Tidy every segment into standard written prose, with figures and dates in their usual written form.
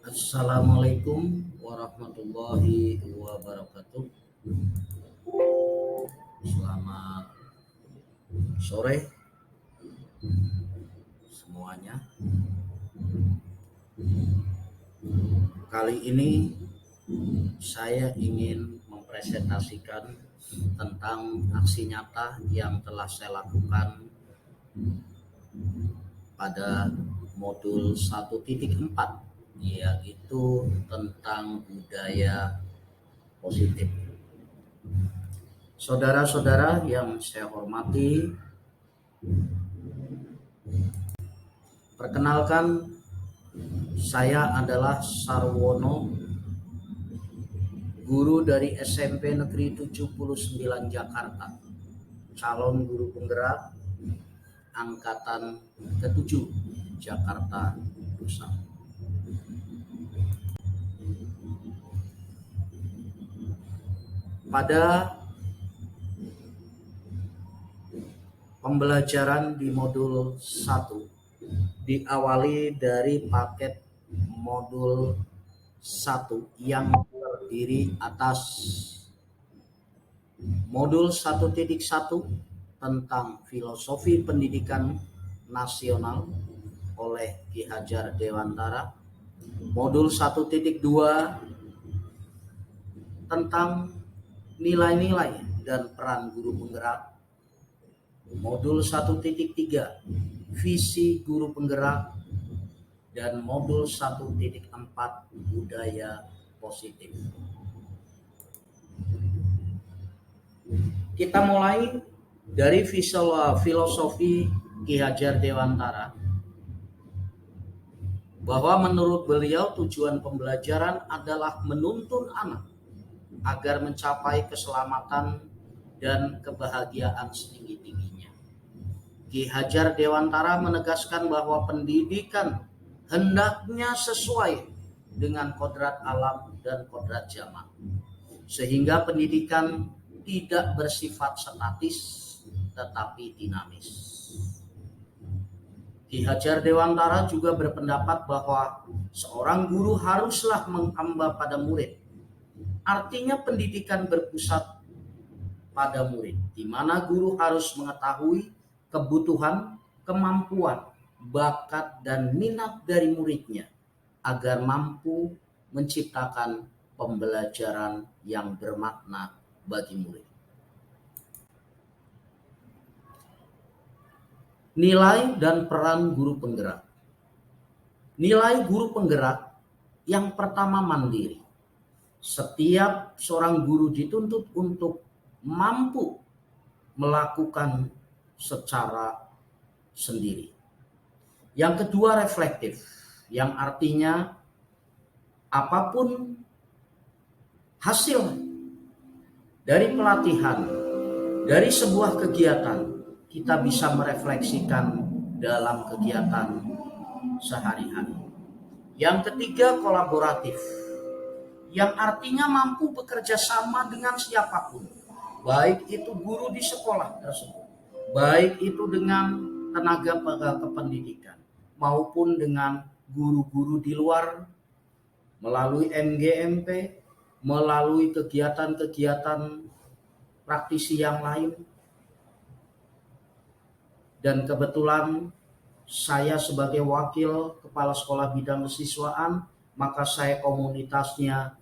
Assalamualaikum warahmatullahi wabarakatuh. Selamat sore semuanya. Kali ini saya ingin mempresentasikan tentang aksi nyata yang telah saya lakukan pada modul 1.4, yaitu tentang budaya positif. Saudara-saudara yang saya hormati, perkenalkan, saya adalah Sarwono, guru dari SMP Negeri 79 Jakarta, calon guru penggerak angkatan ke-7 Jakarta Pusat. Pada pembelajaran di modul 1 diawali dari paket modul 1 yang terdiri atas modul 1.1 tentang filosofi pendidikan nasional oleh Ki Hajar Dewantara, modul 1.2 tentang nilai-nilai dan peran guru penggerak, modul 1.3 visi guru penggerak, dan modul 1.4 budaya positif. Kita mulai dari filosofi Ki Hajar Dewantara, bahwa menurut beliau tujuan pembelajaran adalah menuntun anak agar mencapai keselamatan dan kebahagiaan setinggi-tingginya. Ki Hajar Dewantara menegaskan bahwa pendidikan hendaknya sesuai dengan kodrat alam dan kodrat zaman, sehingga pendidikan tidak bersifat statis tetapi dinamis. Ki Hajar Dewantara juga berpendapat bahwa seorang guru haruslah menghamba pada murid. Artinya pendidikan berpusat pada murid, di mana guru harus mengetahui kebutuhan, kemampuan, bakat, dan minat dari muridnya agar mampu menciptakan pembelajaran yang bermakna bagi murid. Nilai dan peran guru penggerak. Nilai guru penggerak yang pertama, mandiri. Setiap seorang guru dituntut untuk mampu melakukan secara sendiri. Yang kedua, reflektif, yang artinya apapun hasil dari pelatihan, dari sebuah kegiatan, kita bisa merefleksikan dalam kegiatan sehari-hari. Yang ketiga, kolaboratif, yang artinya mampu bekerja sama dengan siapapun, baik itu guru di sekolah tersebut, baik itu dengan tenaga kependidikan, maupun dengan guru-guru di luar, melalui MGMP, melalui kegiatan-kegiatan praktisi yang lain. Dan kebetulan saya sebagai wakil kepala sekolah bidang kesiswaan, maka saya komunitasnya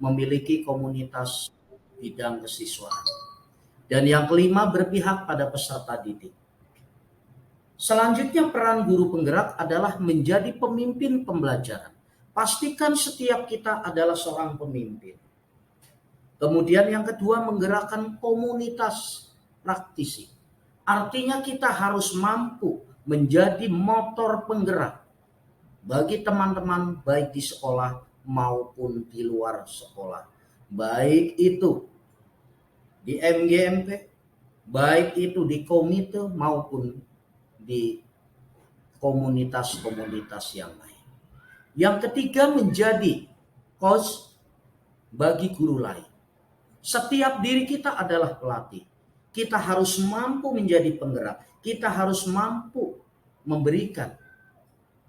memiliki komunitas bidang kesiswaan. Dan yang kelima, berpihak pada peserta didik. Selanjutnya, peran guru penggerak adalah menjadi pemimpin pembelajaran. Pastikan setiap kita adalah seorang pemimpin. Kemudian yang kedua, menggerakkan komunitas praktisi. Artinya kita harus mampu menjadi motor penggerak bagi teman-teman baik di sekolah maupun di luar sekolah. Baik itu di MGMP, baik itu di komite maupun di komunitas-komunitas yang lain. Yang ketiga, menjadi coach bagi guru lain. Setiap diri kita adalah pelatih. Kita harus mampu menjadi penggerak. Kita harus mampu memberikan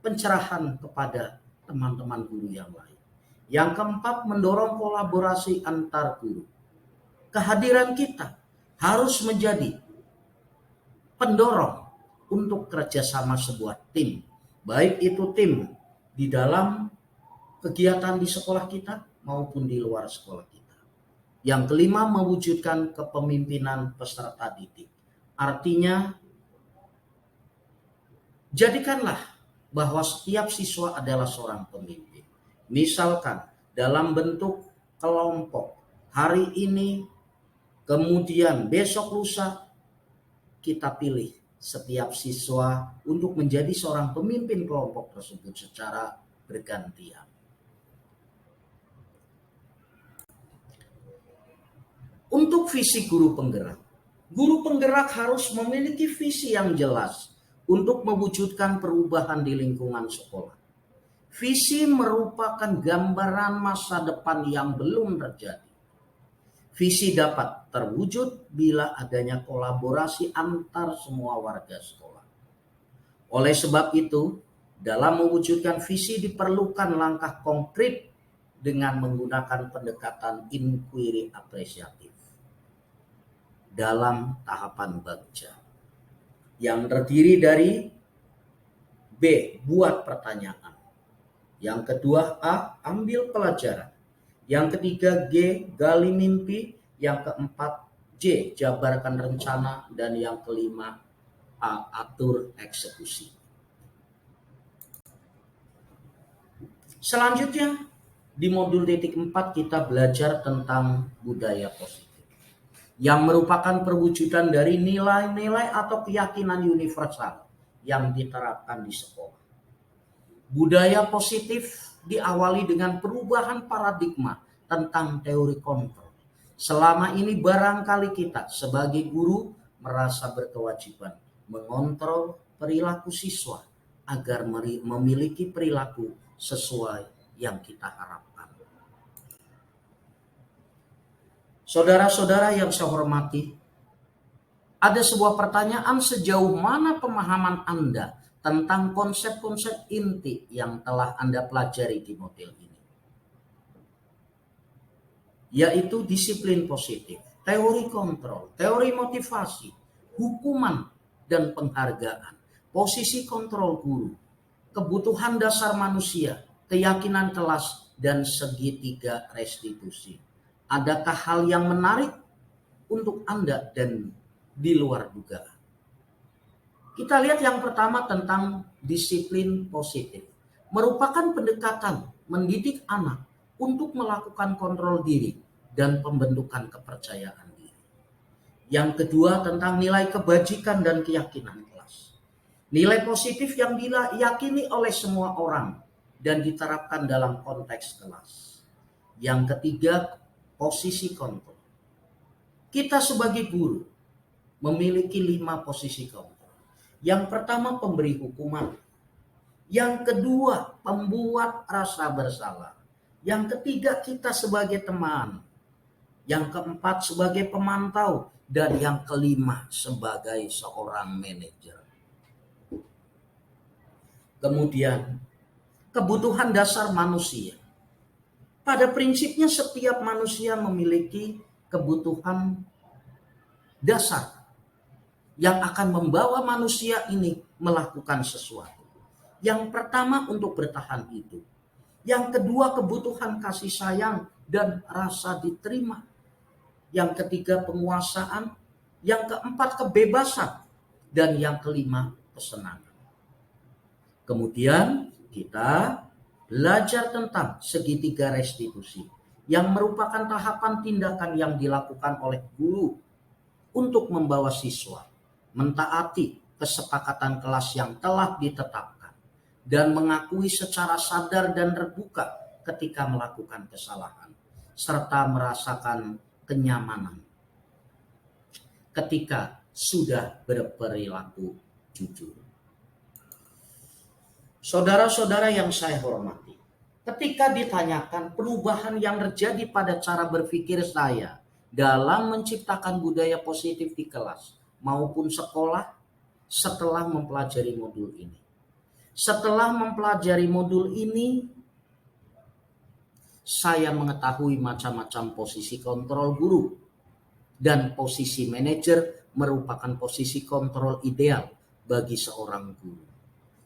pencerahan kepada teman-teman guru yang lain. Yang keempat, mendorong kolaborasi antar guru. Kehadiran kita harus menjadi pendorong untuk kerjasama sebuah tim. Baik itu tim di dalam kegiatan di sekolah kita maupun di luar sekolah kita. Yang kelima, mewujudkan kepemimpinan peserta didik. Artinya, jadikanlah bahwa setiap siswa adalah seorang pemimpin. Misalkan dalam bentuk kelompok, hari ini, kemudian besok lusa, kita pilih setiap siswa untuk menjadi seorang pemimpin kelompok tersebut secara bergantian. Untuk visi guru penggerak harus memiliki visi yang jelas untuk mewujudkan perubahan di lingkungan sekolah. Visi merupakan gambaran masa depan yang belum terjadi. Visi dapat terwujud bila adanya kolaborasi antar semua warga sekolah. Oleh sebab itu, dalam mewujudkan visi diperlukan langkah konkret dengan menggunakan pendekatan inquiry apresiatif dalam tahapan bagja, yang terdiri dari B. Buat pertanyaan. Yang kedua, A. Ambil pelajaran. Yang ketiga, G. Gali mimpi. Yang keempat, J. Jabarkan rencana. Dan yang kelima, A. Atur eksekusi. Selanjutnya, di modul titik 4 kita belajar tentang budaya positif, yang merupakan perwujudan dari nilai-nilai atau keyakinan universal yang diterapkan di sekolah. Budaya positif diawali dengan perubahan paradigma tentang teori kontrol. Selama ini barangkali kita sebagai guru merasa berkewajiban mengontrol perilaku siswa agar memiliki perilaku sesuai yang kita harapkan. Saudara-saudara yang saya hormati, ada sebuah pertanyaan, sejauh mana pemahaman Anda tentang konsep-konsep inti yang telah Anda pelajari di model ini? Yaitu disiplin positif, teori kontrol, teori motivasi, hukuman dan penghargaan, posisi kontrol guru, kebutuhan dasar manusia, keyakinan kelas, dan segitiga restitusi. Adakah hal yang menarik untuk Anda dan di luar dugaan? Kita lihat yang pertama tentang disiplin positif. Merupakan pendekatan mendidik anak untuk melakukan kontrol diri dan pembentukan kepercayaan diri. Yang kedua tentang nilai kebajikan dan keyakinan kelas. Nilai positif yang diyakini oleh semua orang dan diterapkan dalam konteks kelas. Yang ketiga, posisi kontrol. Kita sebagai guru memiliki 5 posisi kontrol. Yang pertama, pemberi hukuman. Yang kedua, pembuat rasa bersalah. Yang ketiga, kita sebagai teman. Yang keempat, sebagai pemantau. Dan yang kelima, sebagai seorang manajer. Kemudian, kebutuhan dasar manusia. Pada prinsipnya setiap manusia memiliki kebutuhan dasar yang akan membawa manusia ini melakukan sesuatu. Yang pertama, untuk bertahan hidup. Yang kedua, kebutuhan kasih sayang dan rasa diterima. Yang ketiga, penguasaan. Yang keempat, kebebasan. Dan yang kelima, kesenangan. Kemudian kita belajar tentang segitiga restitusi, yang merupakan tahapan tindakan yang dilakukan oleh guru untuk membawa siswa mentaati kesepakatan kelas yang telah ditetapkan dan mengakui secara sadar dan terbuka ketika melakukan kesalahan, serta merasakan kenyamanan ketika sudah berperilaku jujur. Saudara-saudara yang saya hormati, ketika ditanyakan perubahan yang terjadi pada cara berpikir saya dalam menciptakan budaya positif di kelas maupun sekolah setelah mempelajari modul ini. Setelah mempelajari modul ini, saya mengetahui macam-macam posisi kontrol guru. Dan posisi manajer merupakan posisi kontrol ideal bagi seorang guru.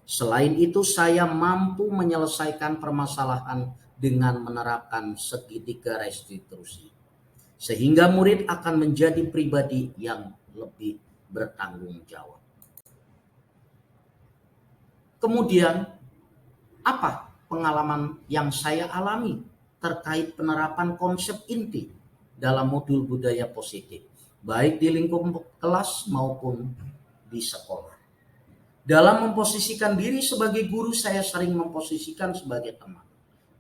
Selain itu, saya mampu menyelesaikan permasalahan dengan menerapkan segitiga restitusi, sehingga murid akan menjadi pribadi yang lebih bertanggung jawab. Kemudian, apa pengalaman yang saya alami terkait penerapan konsep inti dalam modul budaya positif, baik di lingkup kelas maupun di sekolah. Dalam memposisikan diri sebagai guru, saya sering memposisikan sebagai teman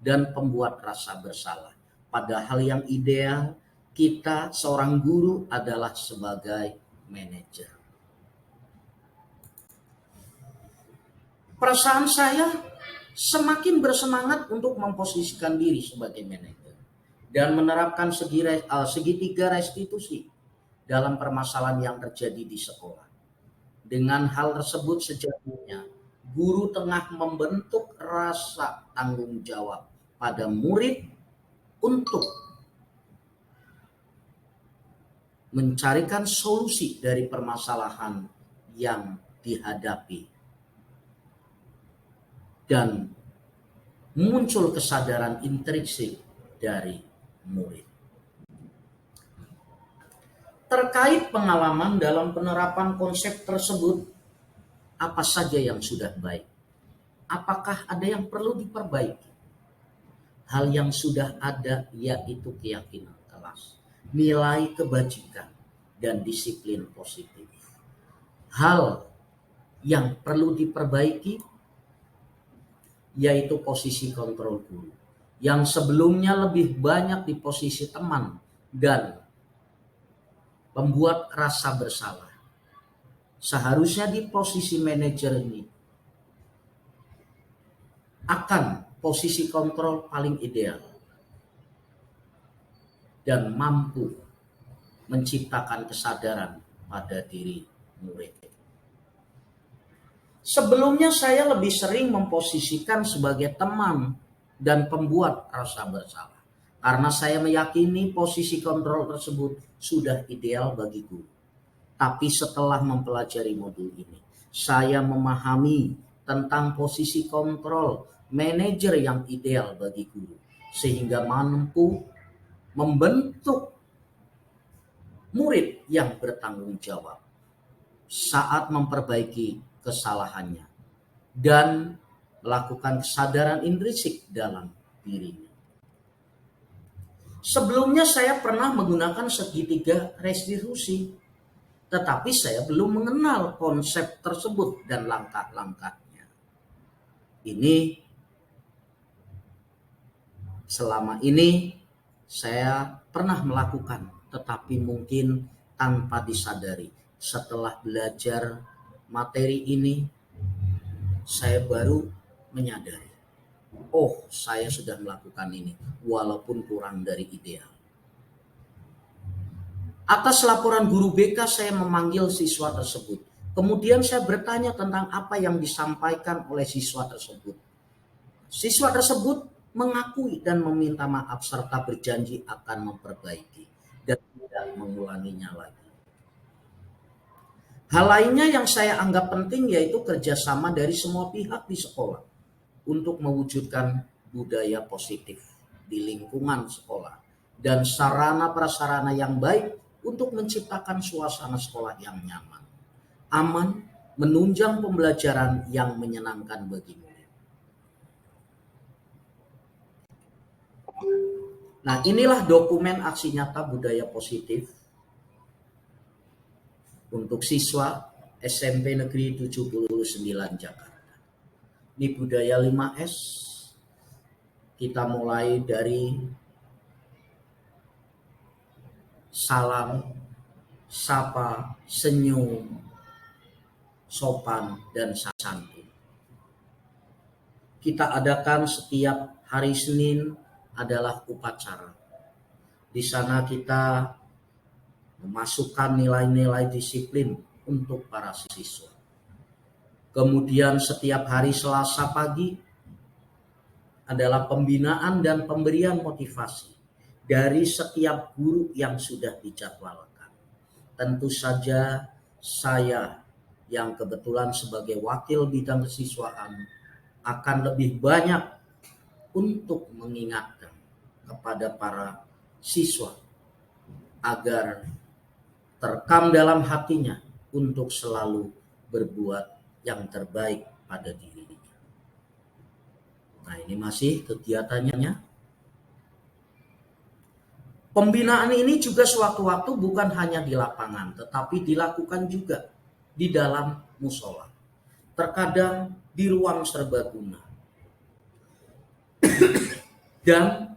dan pembuat rasa bersalah. Padahal yang ideal kita seorang guru adalah sebagai manajer. Perasaan saya semakin bersemangat untuk memposisikan diri sebagai manajer dan menerapkan segitiga restitusi dalam permasalahan yang terjadi di sekolah. Dengan hal tersebut sejatinya guru tengah membentuk rasa tanggung jawab pada murid untuk mencarikan solusi dari permasalahan yang dihadapi dan muncul kesadaran intrinsik dari murid. Terkait pengalaman dalam penerapan konsep tersebut, apa saja yang sudah baik? Apakah ada yang perlu diperbaiki? Hal yang sudah ada yaitu keyakinan kelas, nilai kebajikan, dan disiplin positif. Hal yang perlu diperbaiki yaitu posisi kontrol guru, yang sebelumnya lebih banyak di posisi teman dan pembuat rasa bersalah. Seharusnya di posisi manajer ini akan posisi kontrol paling ideal dan mampu menciptakan kesadaran pada diri murid. Sebelumnya saya lebih sering memposisikan sebagai teman dan pembuat rasa bersalah, karena saya meyakini posisi kontrol tersebut sudah ideal bagi guru. Tapi setelah mempelajari modul ini, saya memahami tentang posisi kontrol manajer yang ideal bagi guru, sehingga mampu membentuk murid yang bertanggung jawab saat memperbaiki kesalahannya dan melakukan kesadaran intrinsik dalam dirinya. Sebelumnya saya pernah menggunakan segitiga restitusi, tetapi saya belum mengenal konsep tersebut dan langkah-langkahnya. Ini selama ini saya pernah melakukan, tetapi mungkin tanpa disadari. Setelah belajar materi ini, saya baru menyadari, oh saya sudah melakukan ini, walaupun kurang dari ideal. Atas laporan guru BK, saya memanggil siswa tersebut. Kemudian saya bertanya tentang apa yang disampaikan oleh siswa tersebut. Siswa tersebut mengakui dan meminta maaf serta berjanji akan memperbaiki dan tidak mengulanginya lagi. Hal lainnya yang saya anggap penting yaitu kerjasama dari semua pihak di sekolah untuk mewujudkan budaya positif di lingkungan sekolah dan sarana prasarana yang baik untuk menciptakan suasana sekolah yang nyaman, aman, menunjang pembelajaran yang menyenangkan bagi murid. Nah, inilah dokumen aksi nyata budaya positif untuk siswa SMP Negeri 79 Jakarta. Ini budaya 5S. Kita mulai dari salam, sapa, senyum, sopan, dan santun. Kita adakan setiap hari Senin adalah upacara. Di sana kita memasukkan nilai-nilai disiplin untuk para siswa. Kemudian setiap hari Selasa pagi adalah pembinaan dan pemberian motivasi dari setiap guru yang sudah dijadwalkan. Tentu saja saya yang kebetulan sebagai wakil bidang kesiswaan akan lebih banyak untuk mengingatkan kepada para siswa agar terekam dalam hatinya untuk selalu berbuat yang terbaik pada dirinya. Nah, ini masih kegiatannya. Pembinaan ini juga sewaktu-waktu bukan hanya di lapangan, tetapi dilakukan juga di dalam musola. Terkadang di ruang serbaguna. Dan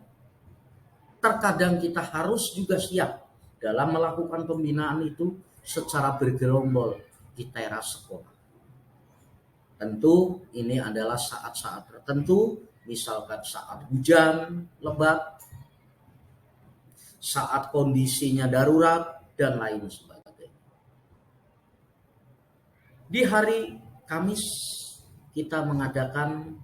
terkadang kita harus juga siap dalam melakukan pembinaan itu secara bergerombol di teras sekolah. Tentu ini adalah saat-saat tertentu, misalkan saat hujan lebat, saat kondisinya darurat, dan lain sebagainya. Di hari Kamis kita mengadakan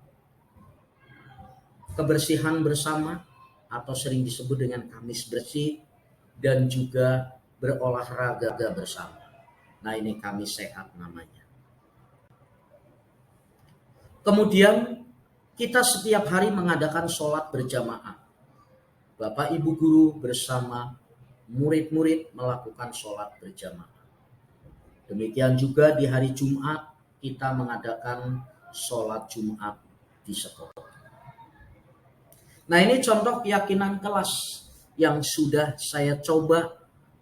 kebersihan bersama atau sering disebut dengan Kamis bersih, dan juga berolahraga bersama. Nah, ini Kamis sehat namanya. Kemudian kita setiap hari mengadakan sholat berjamaah. Bapak Ibu guru bersama murid-murid melakukan sholat berjamaah. Demikian juga di hari Jumat kita mengadakan sholat Jumat di sekolah. Nah, ini contoh keyakinan kelas yang sudah saya coba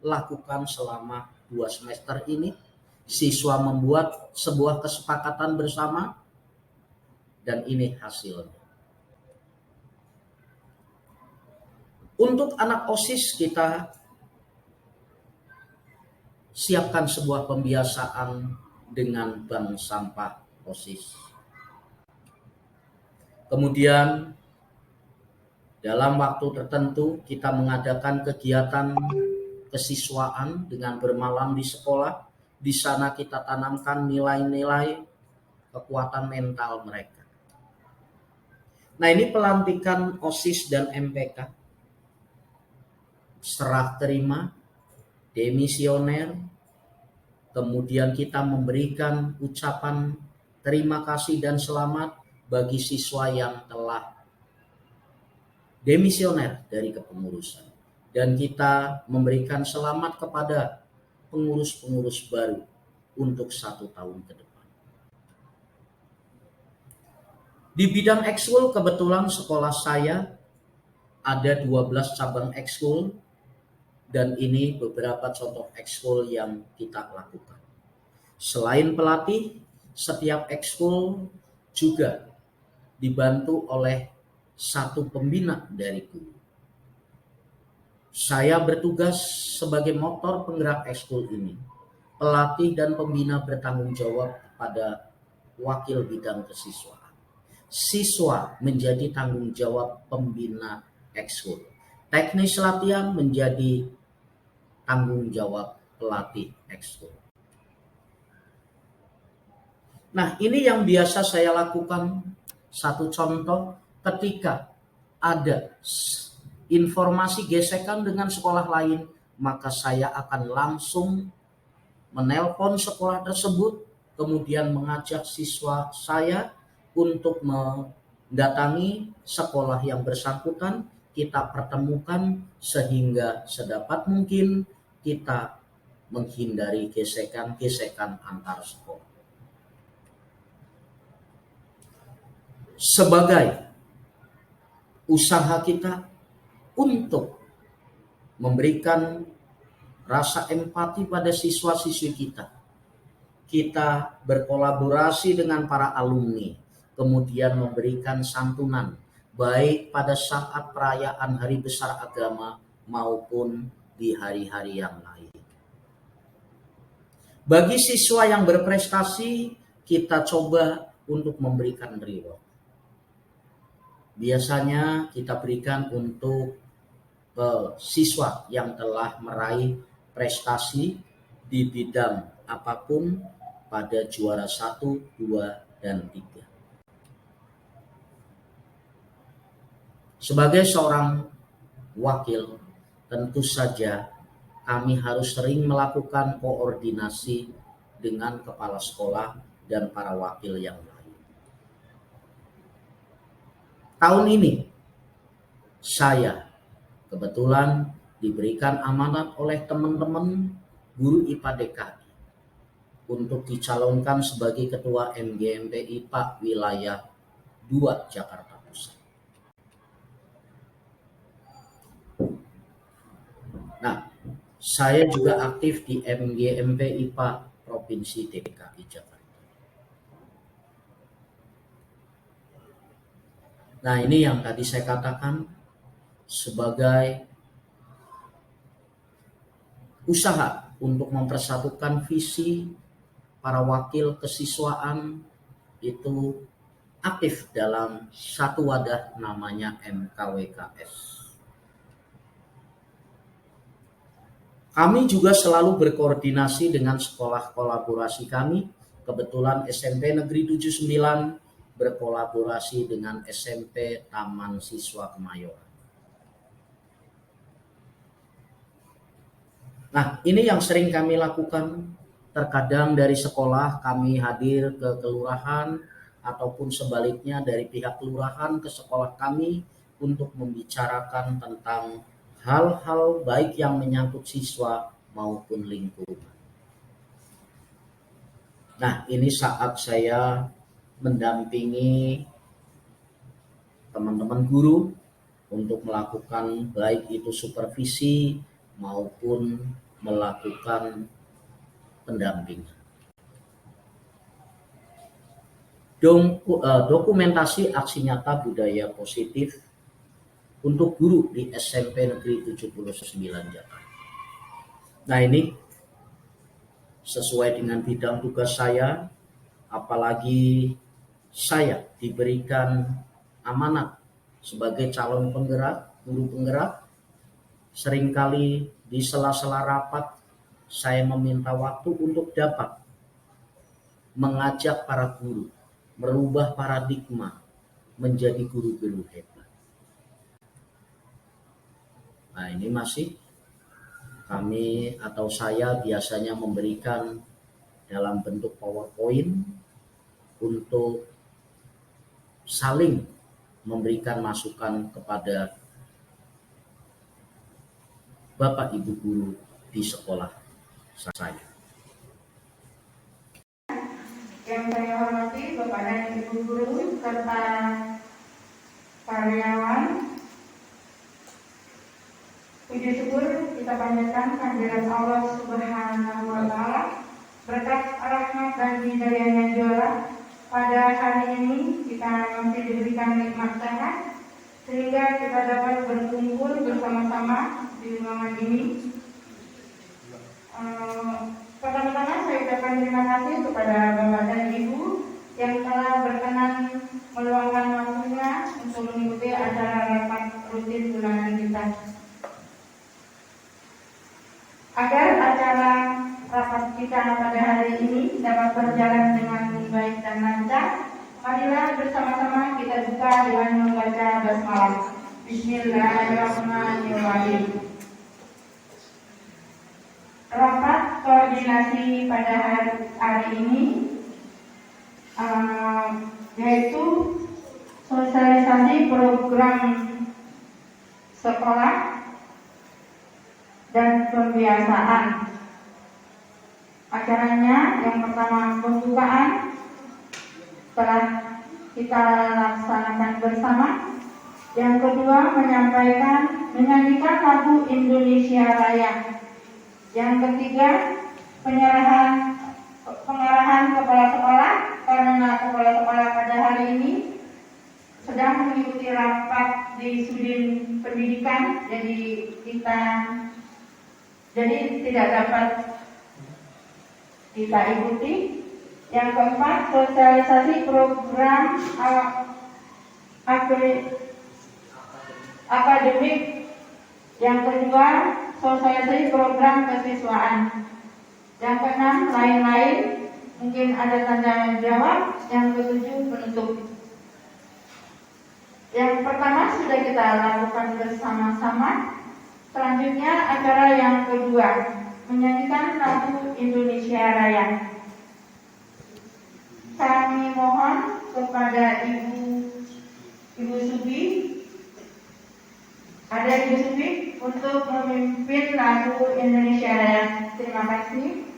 lakukan selama 2 semester ini. Siswa membuat sebuah kesepakatan bersama dan ini hasilnya. Untuk anak OSIS kita siapkan sebuah pembiasaan dengan bank sampah OSIS. Kemudian dalam waktu tertentu kita mengadakan kegiatan kesiswaan dengan bermalam di sekolah. Di sana kita tanamkan nilai-nilai kekuatan mental mereka. Nah, ini pelantikan OSIS dan MPK. Serah terima, demisioner, kemudian kita memberikan ucapan terima kasih dan selamat bagi siswa yang telah demisioner dari kepengurusan. Dan kita memberikan selamat kepada pengurus-pengurus baru untuk 1 tahun ke depan. Di bidang ekskul kebetulan sekolah saya ada 12 cabang ekskul dan ini beberapa contoh ekskul yang kita lakukan. Selain pelatih, setiap ekskul juga dibantu oleh 1 pembina dari guru. Saya bertugas sebagai motor penggerak ekskul ini. Pelatih dan pembina bertanggung jawab pada wakil bidang kesiswaan. Siswa menjadi tanggung jawab pembina ekskul. Teknis latihan menjadi tanggung jawab pelatih ekskul. Nah, ini yang biasa saya lakukan. Satu contoh, ketika ada informasi gesekan dengan sekolah lain, maka saya akan langsung menelpon sekolah tersebut, kemudian mengajak siswa saya untuk mendatangi sekolah yang bersangkutan, kita pertemukan sehingga sedapat mungkin kita menghindari gesekan-gesekan antar sekolah. Sebagai usaha kita untuk memberikan rasa empati pada siswa-siswi kita berkolaborasi dengan para alumni, kemudian memberikan santunan baik pada saat perayaan hari besar agama maupun di hari-hari yang lain. Bagi siswa yang berprestasi, kita coba untuk memberikan reward. Biasanya kita berikan untuk siswa yang telah meraih prestasi di bidang apapun pada juara 1, 2, dan 3. Sebagai seorang wakil, tentu saja kami harus sering melakukan koordinasi dengan kepala sekolah dan para wakil yang lain. Tahun ini saya kebetulan diberikan amanat oleh teman-teman guru IPA DKI untuk dicalonkan sebagai Ketua MGMP IPA Wilayah 2 Jakarta Pusat. Nah, saya juga aktif di MGMP IPA Provinsi DKI Jakarta. Nah, ini yang tadi saya katakan sebagai usaha untuk mempersatukan visi para wakil kesiswaan itu aktif dalam satu wadah namanya MKWKS. Kami juga selalu berkoordinasi dengan sekolah kolaborasi kami. Kebetulan SMP Negeri 79 berkolaborasi dengan SMP Taman Siswa Kemayoran. Nah, ini yang sering kami lakukan. Terkadang dari sekolah kami hadir ke kelurahan ataupun sebaliknya dari pihak kelurahan ke sekolah kami untuk membicarakan tentang hal-hal baik yang menyangkut siswa maupun lingkungan. Nah, ini saat saya mendampingi teman-teman guru untuk melakukan baik itu supervisi maupun melakukan pendampingan. Dokumentasi aksi nyata budaya positif untuk guru di SMP Negeri 79 Jakarta. Nah, ini sesuai dengan bidang tugas saya, apalagi saya diberikan amanat sebagai calon penggerak, guru penggerak. Seringkali di sela-sela rapat saya meminta waktu untuk dapat mengajak para guru merubah paradigma menjadi guru-guru hebat. Nah, ini masih kami atau saya biasanya memberikan dalam bentuk PowerPoint untuk saling memberikan masukan kepada Bapak Ibu guru di sekolah saya. Yang saya hormati Bapak dan Ibu guru serta karyawan, puji syukur kita panjatkan kehadirat Allah Subhanahu wa Ta'ala, berkat rahmat dan hidayahnya juara. Pada hari ini kita masih diberikan nikmat sehat sehingga kita dapat berkumpul bersama-sama di ruangan ini. Pertama-tama saya ucapkan terima kasih kepada Bapak dan Ibu yang telah berkenan meluangkan waktunya untuk mengikuti acara rapat rutin bulanan kita. Agar acara rapat kita pada hari ini dapat berjalan dengan baik dan lancar, marilah bersama-sama kita buka dengan membaca basmalah. Bismillahirrahmanirrahim. Rapat koordinasi pada hari ini yaitu sosialisasi program sekolah dan pembiasaan. Acaranya yang pertama pembukaan telah kita laksanakan bersama. Yang kedua menyanyikan lagu Indonesia Raya. Yang ketiga pengarahan kepala sekolah, karena kepala sekolah pada hari ini sedang mengikuti rapat di Sudin Pendidikan, jadi tidak dapat kita ikuti. Yang keempat sosialisasi program akademik. Yang kedua sosialisasi program kesiswaan. Yang keenam lain-lain, mungkin ada tanda jawab. Yang ketujuh penutup. Yang pertama sudah kita lakukan bersama-sama. Selanjutnya acara yang kedua, menyanyikan lagu Indonesia Raya. Kami mohon kepada Ibu Subi, ada Ibu Subi untuk memimpin lagu Indonesia Raya. Terima kasih.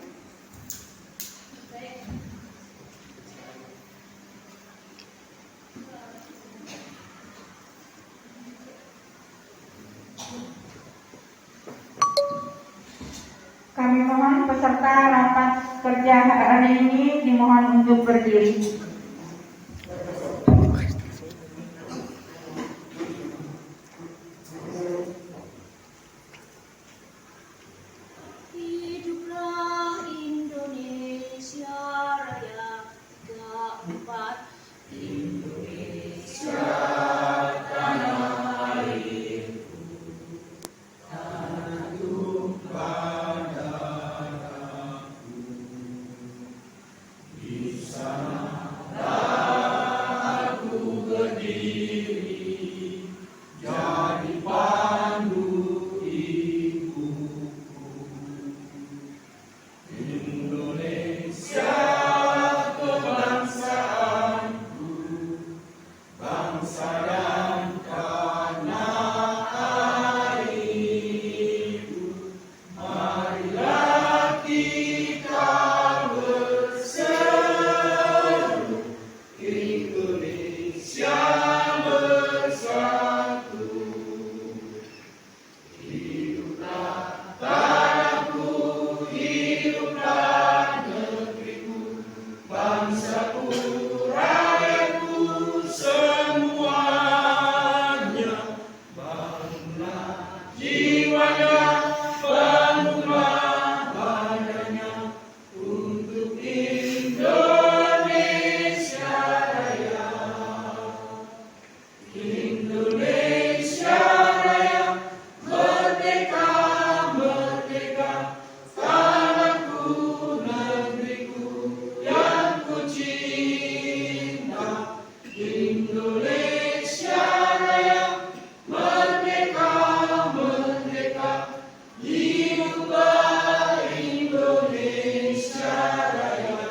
Kami mohon peserta rapat kerja hari ini dimohon untuk berdiri. Hiduplah Indonesia Raya, keempat Indonesia tanah airku, tanah tumpah darahku. Di sanalah aku berdiri, jadi pandu ibuku. Indonesia kebangsaanku, bangsa dan tanah airku. Marilah kita berseru, Indonesia bersatu. Hiduplah tanahku, hiduplah negeriku, bangsaku, rakyatku semuanya. Bangunlah jiwanya, bangunlah badannya untuk Indonesia Raya. Indonesia Raya, merdeka, merdeka, tanahku, negeriku yang ku cinta. Indonesia Raya, merdeka, merdeka, hiduplah Indonesia Raya.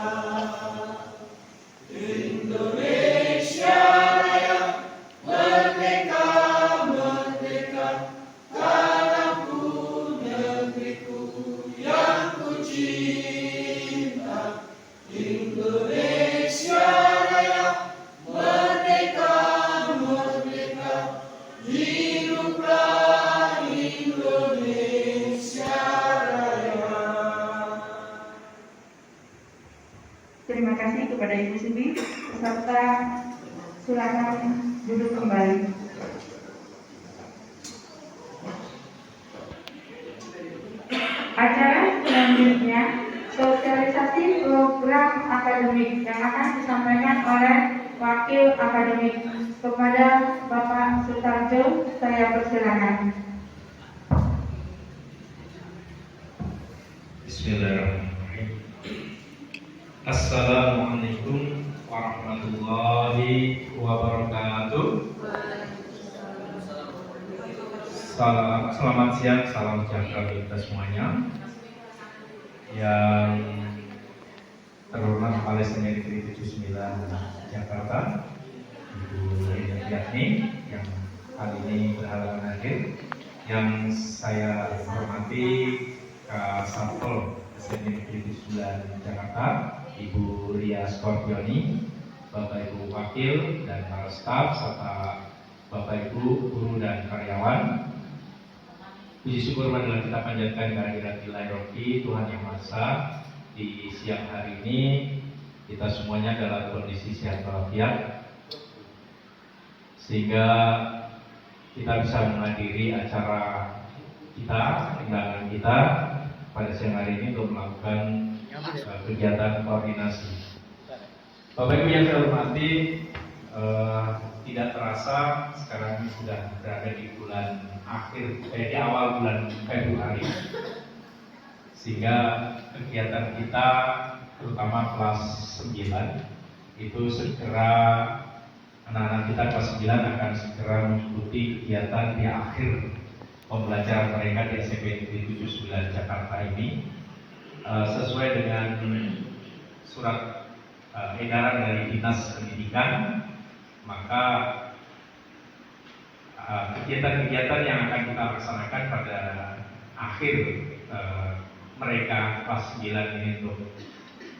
Indonesia Raya, merdeka, merdeka, tanahku, negeriku yang ku cinta. Indonesia Raya, merdeka, merdeka, hiduplah Indonesia Raya. Terima kasih kepada Ibu Subi. Peserta silakan duduk kembali. Acara selanjutnya sosialisasi program akademik yang akan disampaikan oleh Wakil Akademik. Kepada Bapak Sutarjo, saya persilakan. Bismillahirrahmanirrahim. Assalamualaikum warahmatullahi wabarakatuh. Selamat siang, salam sejahtera bagi kita semuanya. Yang terhormat Kepala SDN Negeri 79 Jakarta, Ibu Riani, yang kali ini berhalangan hadir. Yang saya hormati Satpol SDN Negeri 79 Jakarta, Ibu Ria Skorpioni, Bapak Ibu Wakil dan para staf, serta Bapak Ibu guru dan karyawan. Puji syukur marilah kita panjatkan kehadirat Ilahi Rofi Tuhan Yang Maha Esa. Di siang hari ini kita semuanya dalam kondisi sehat walafiat, sehingga kita bisa menghadiri acara kita, undangan kita pada siang hari ini untuk melakukan kegiatan koordinasi. Bapak Ibu yang saya hormati, tidak terasa sekarang ini sudah berada di bulan akhir, di awal bulan Februari, sehingga kegiatan kita terutama kelas 9 itu segera anak-anak kita kelas 9 akan segera mengikuti kegiatan di akhir pembelajaran mereka di SMP Negeri 79 Jakarta ini, sesuai dengan surat edaran dari Dinas Pendidikan. Maka kegiatan-kegiatan yang akan kita laksanakan pada akhir mereka kelas 9 ini untuk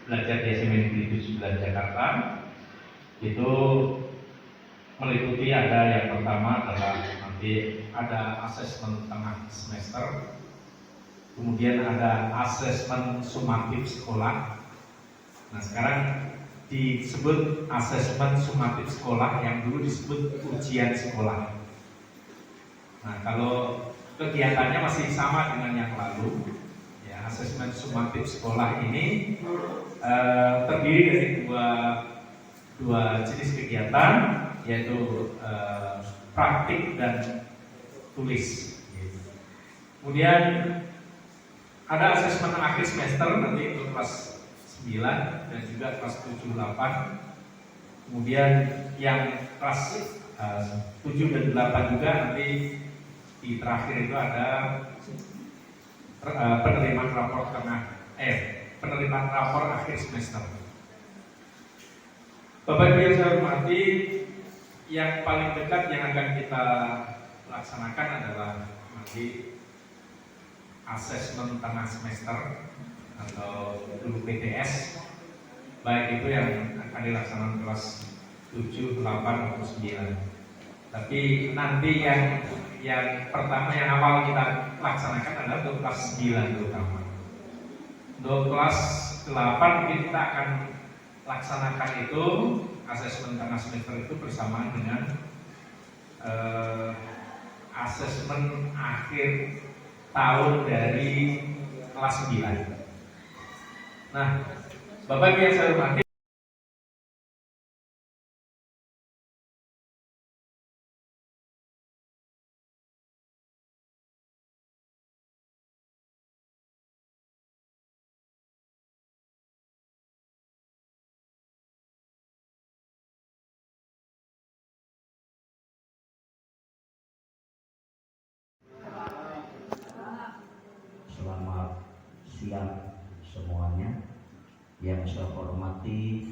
belajar di SMP Negeri 79 Jakarta itu meliputi ada yang pertama adalah nanti ada asesmen tengah semester, kemudian ada asesmen sumatif sekolah. Nah, sekarang disebut asesmen sumatif sekolah, yang dulu disebut ujian sekolah. Nah, kalau kegiatannya masih sama dengan yang lalu, ya, asesmen sumatif sekolah ini terdiri dari dua jenis kegiatan, yaitu praktik dan tulis. Kemudian ada asesmen akhir semester nanti untuk kelas 9 dan juga kelas 7, 8. Kemudian yang kelas 7 dan 8 juga nanti di terakhir itu ada penerimaan rapor penerimaan rapor akhir semester. Bapak Ibu yang saya hormati, yang paling dekat yang akan kita laksanakan adalah nanti asesmen tengah semester atau dulu PTS, baik itu yang akan dilaksanakan kelas 7, 8, atau 9. Tapi nanti yang pertama, yang awal kita laksanakan adalah untuk kelas 9 terutama. Untuk kelas 8 mungkin kita akan laksanakan itu asesmen tengah semester itu bersamaan dengan asesmen akhir tahun dari kelas 9. Nah, Bapak Ibu yang saya hormati, selamat siang semuanya. Yang saya hormati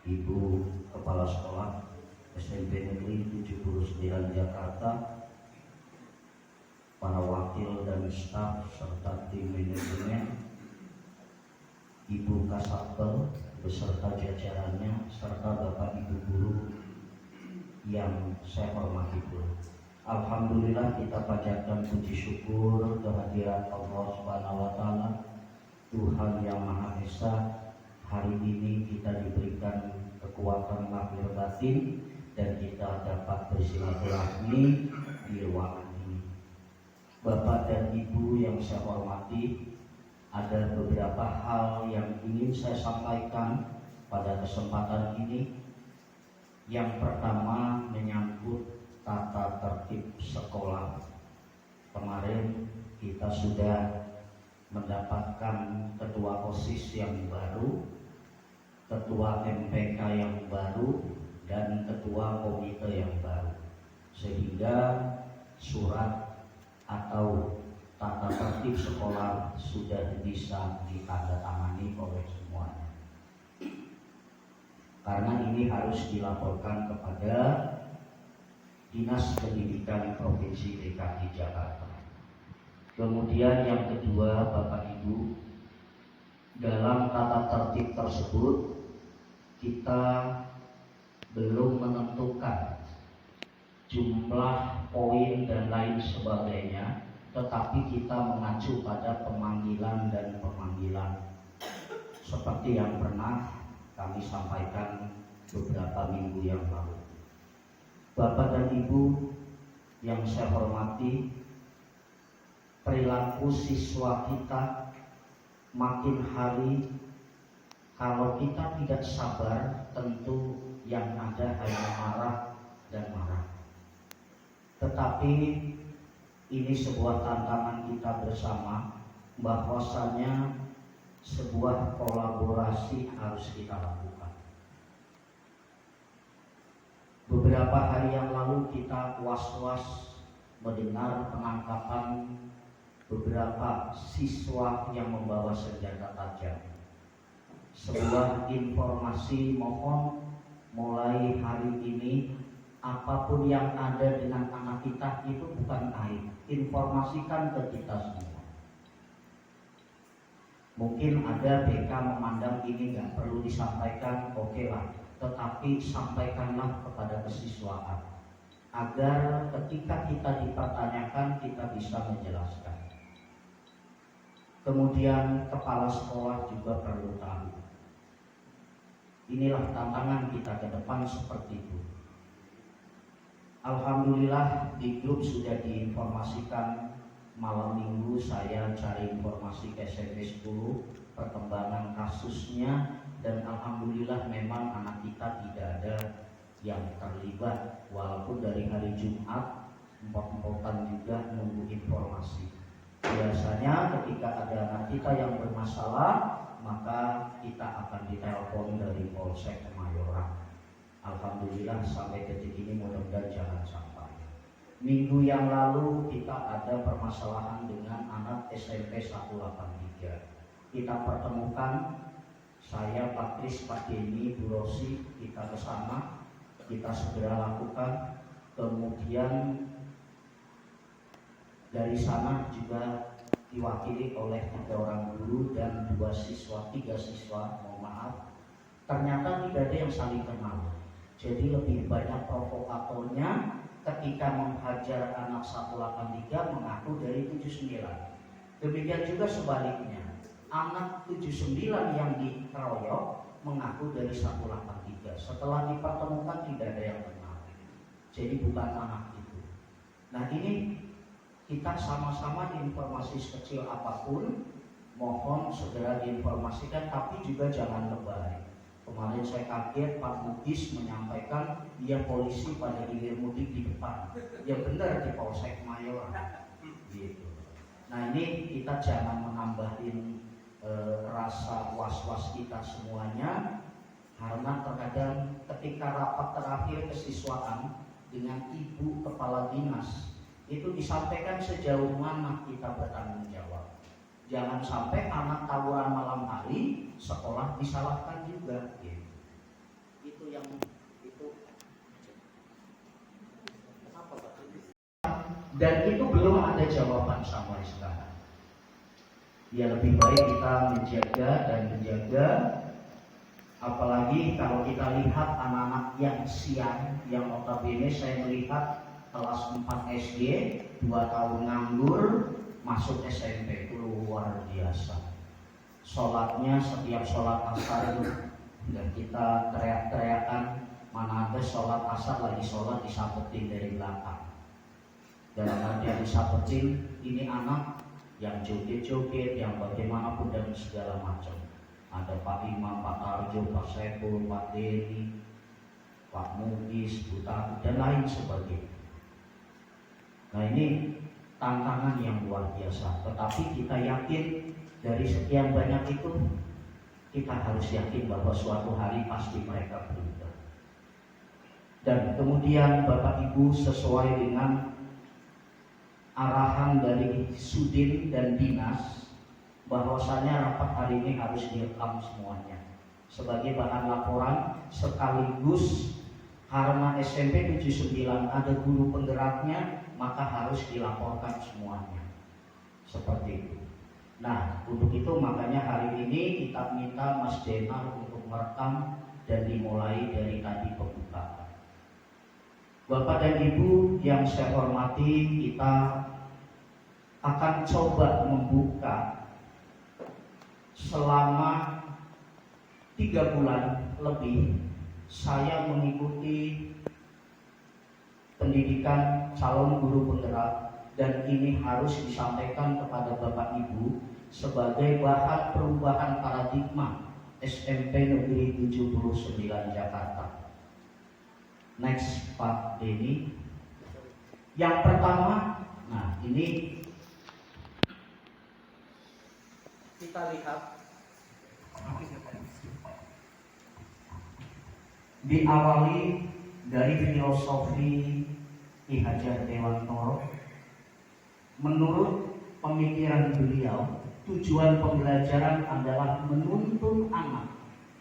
Ibu Kepala Sekolah SMP Negeri 79 Jakarta, para wakil dan staf serta tim manajemen, Ibu Kasatpel beserta jajarannya, serta Bapak Ibu guru yang saya hormati pula. Alhamdulillah, kita panjatkan puji syukur kehadirat Allah Subhanahu wa Ta'ala, Tuhan yang Maha Esa. Hari ini kita diberikan kekuatan lahir batin dan kita dapat bersilaturahmi di ruangan ini. Bapak dan Ibu yang saya hormati, ada beberapa hal yang ingin saya sampaikan pada kesempatan ini. Yang pertama menyangkut tata tertib sekolah. Kemarin kita sudah mendapatkan ketua OSIS yang baru, ketua MPK yang baru, dan ketua komite yang baru, sehingga surat atau tata tertib sekolah sudah bisa ditandatangani oleh semuanya. Karena ini harus dilaporkan kepada Dinas Pendidikan Provinsi DKI Jakarta. Kemudian yang kedua, Bapak Ibu, dalam tata tertib tersebut kita belum menentukan jumlah poin dan lain sebagainya, tetapi kita mengacu pada pemanggilan dan pemanggilan seperti yang pernah kami sampaikan beberapa minggu yang lalu. Bapak dan Ibu yang saya hormati, perilaku siswa kita makin hari, kalau kita tidak sabar, tentu yang ada hanya marah dan marah. Tetapi ini sebuah tantangan kita bersama, bahwasanya sebuah kolaborasi harus kita lakukan. beberapa hari yang lalu kita was-was mendengar penangkapan beberapa siswa yang membawa senjata tajam. Sebuah informasi, mohon mulai hari ini apapun yang ada dengan anak kita itu bukan aib, informasikan ke kita semua. Mungkin ada BK memandang ini nggak perlu disampaikan, oke lah, tetapi sampaikanlah kepada kesiswaan agar ketika kita dipertanyakan kita bisa menjelaskan. Kemudian kepala sekolah juga perlu tahu. Inilah tantangan kita ke depan seperti itu. Alhamdulillah di grup sudah diinformasikan. Malam minggu saya cari informasi ke SMP 10 perkembangan kasusnya, dan alhamdulillah memang anak kita tidak ada yang terlibat, walaupun dari hari Jumat empot-empotan juga nunggu informasi. Biasanya ketika ada anak kita yang bermasalah, maka kita akan ditelepon dari Polsek Kemayoran. Alhamdulillah sampai detik ini mudah-mudahan jangan sampai. Minggu yang lalu kita ada permasalahan dengan anak SMP 183. Kita pertemukan, saya, Pak Kris, Pak Denny, Bu Rosi, kita ke sana, kita segera lakukan. Kemudian dari sana juga diwakili oleh 3 orang guru dan 3 siswa, mohon maaf. Ternyata tidak ada yang saling kenal. Jadi lebih banyak provokatornya ketika menghajar anak 183 mengaku dari 79. Demikian juga sebaliknya, anak 79 yang dikeroyok mengaku dari 183. Setelah dipertemukan tidak ada yang kenal. Jadi bukan anak itu. Nah ini kita sama-sama informasi sekecil apapun mohon segera diinformasikan, tapi juga jangan lebay. Kemarin saya kaget Pak Bugis menyampaikan dia polisi pada hilir mudik di depan. Ya benar di Polsek Kemayoran. Gitu. Nah ini kita jangan menambahin rasa was-was kita semuanya, karena terkadang ketika rapat terakhir kesiswaan dengan Ibu Kepala Dinas itu disampaikan sejauh mana kita bertanggung jawab. Jangan sampai anak tawuran malam hari sekolah disalahkan juga. Gitu. Itu yang itu. Kenapa Pak? Dan itu belum ada jawaban sampai sekarang. Ya lebih baik kita menjaga dan menjaga. Apalagi kalau kita lihat anak-anak yang siang, yang notabene saya melihat kelas 4 SD, 2 tahun nganggur, masuk SMP, itu luar biasa. Sholatnya setiap sholat asar itu, dan kita teriak-teriakan, mana ada sholat asar lagi sholat disabetin dari belakang. Dalam artian disabetin, ini anak yang joget-joget, yang bagaimanapun dan segala macam. Ada Pak Imam, Pak Tarjo, Pak Sepul, Pak Denny, Pak Mugis, Bu Tati, dan lain sebagainya. Nah ini tantangan yang luar biasa, tetapi kita yakin dari sekian banyak itu kita harus yakin bahwa suatu hari pasti mereka berubah. Dan kemudian Bapak Ibu sesuai dengan arahan dari Sudin dan Dinas bahwasanya rapat hari ini harus direkam semuanya sebagai bahan laporan, sekaligus karena SMP 79 ada guru penggeraknya, maka harus dilaporkan semuanya. Seperti itu. Nah, untuk itu makanya hari ini kita minta Mas Denar untuk merekam dan dimulai dari tadi pembukaan. Bapak dan Ibu yang saya hormati, kita akan coba membuka selama 3 bulan lebih. Saya mengikuti pendidikan calon guru penggerak, dan ini harus disampaikan kepada Bapak Ibu sebagai bahan perubahan paradigma SMP Negeri 79 Jakarta. Next Pak Denny. Yang pertama, nah ini kita lihat diawali dari filosofi Ki Hajar Dewantoro, menurut pemikiran beliau, tujuan pembelajaran adalah menuntun anak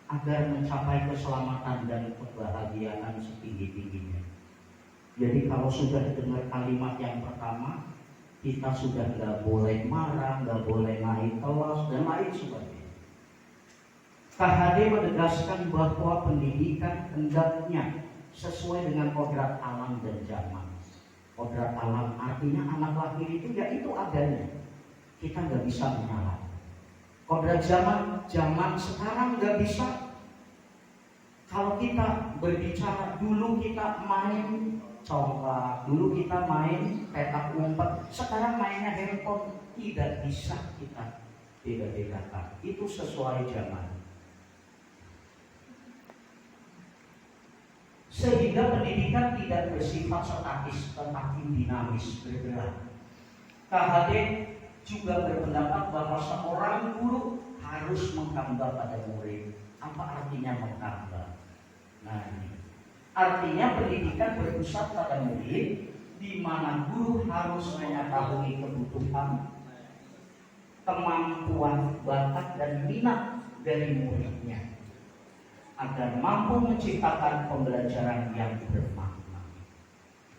agar mencapai keselamatan dan kebahagiaan setinggi-tingginya. Jadi kalau sudah dengar kalimat yang pertama, kita sudah nggak boleh marah, nggak boleh naik kelas, dan lain sebagainya. KHD menegaskan bahwa pendidikan hendaknya sesuai dengan kodrat alam dan zaman. Kodrat alam artinya anak lahir itu ya itu adanya, kita nggak bisa menyalahkan. Kodrat zaman sekarang nggak bisa. Kalau kita berbicara dulu kita main congklak, dulu kita main petak umpet, sekarang mainnya handphone, tidak bisa kita beda-bedakan. Itu sesuai zaman. Sehingga pendidikan tidak bersifat statis tetapi dinamis, bergerak. KHD juga berpendapat bahwa seorang guru harus menghamba pada murid. Apa artinya menghamba? Nah ini artinya pendidikan berpusat pada murid, di mana guru harus mengetahui kebutuhan, kemampuan, bakat dan minat dari muridnya agar mampu menciptakan pembelajaran yang bermakna.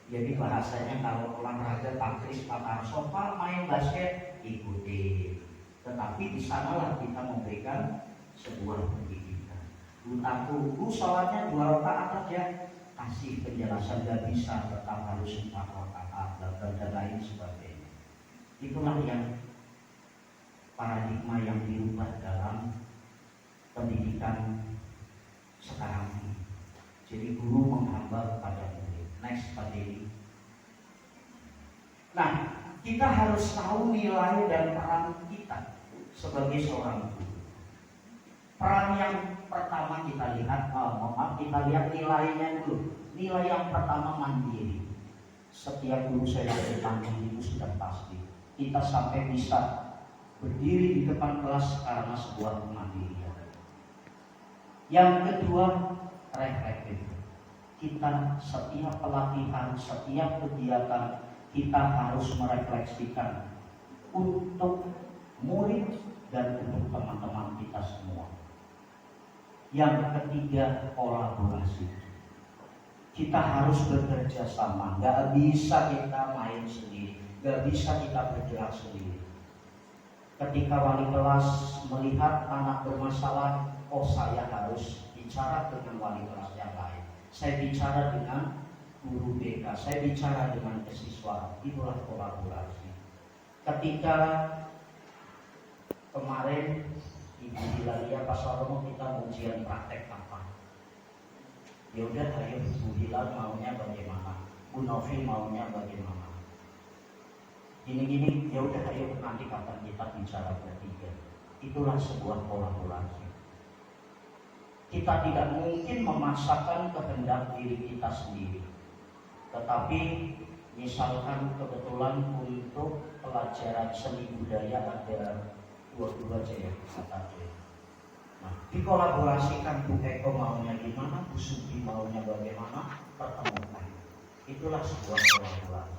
Jadi bahasanya kalau olahraga taktis, patar sofa, main basket, ikuti. Tetapi di sanalah kita memberikan sebuah pendidikan. Lu sholatnya 2 rakaat aja, kasih penjelasan gak bisa, tetap harus 4 rakaat dan lain sebagainya. Itulah yang paradigma yang diubah dalam pendidikan sekarang ini. Jadi guru menghamba kepada murid. Next Pak Dedi. Nah, kita harus tahu nilai dan peran kita sebagai seorang guru. Peran yang pertama kita lihat, kita lihat nilainya dulu. Nilai yang pertama mandiri. Setiap guru saya bertanggung itu sudah pasti. Kita sampai bisa berdiri di depan kelas karena sebuah kemandirian. Yang kedua, reflektif. Kita setiap pelatihan, setiap kegiatan, kita harus merefleksikan untuk murid dan untuk teman-teman kita semua. Yang ketiga, kolaborasi. Kita harus bekerja sama. Gak bisa kita main sendiri, gak bisa kita bergerak sendiri. Ketika wali kelas melihat anak bermasalah, oh saya harus bicara dengan wali kelas yang lain. Saya bicara dengan guru BK, saya bicara dengan siswa. Itulah kolaborasi. Ketika kemarin Ibu Hilalia Pak Salomo kita ujian praktek apa? Ya udah, ayo Bu Hilal maunya bagaimana? Bu Novi maunya bagaimana? Gini-gini, ya udah ayo nanti kapan kita bicara bertiga. Itulah sebuah kolaborasi. Kita tidak mungkin memaksakan kehendak diri kita sendiri. Tetapi misalkan kebetulan untuk pelajaran seni budaya ada 22 aja ya, nah, dikolaborasikan Bu Eko maunya gimana, Bu Sugi maunya bagaimana, pertemukan. Itulah sebuah kolaborasi.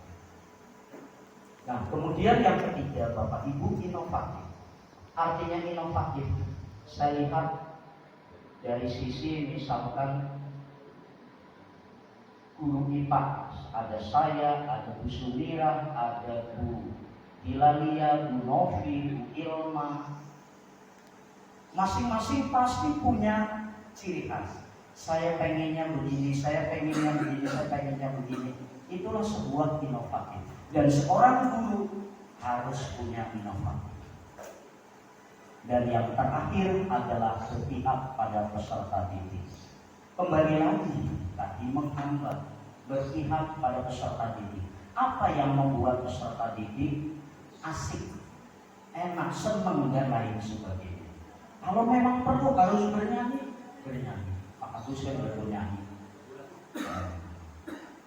Nah, kemudian yang ketiga, Bapak Ibu, inovatif. Artinya inovatif, saya lihat dari sisi misalkan guru IPA, ada saya, ada Bu Sumira, ada Bu Hilalia, Bu Novi, Bu Ilma. Masing-masing pasti punya ciri khas. Saya pengennya begini, saya pengennya begini, saya pengennya begini. Itulah sebuah inovatif. Dan seorang guru harus punya inovatif. Dan yang terakhir adalah berpihak pada peserta didik. Kembali lagi tadi menghamba, berpihak pada peserta didik. Apa yang membuat peserta didik asik, enak, senang dan lain sebagainya? Kalau memang perlu harus bernyanyi, bernyanyi. Pak Agus kan bernyanyi.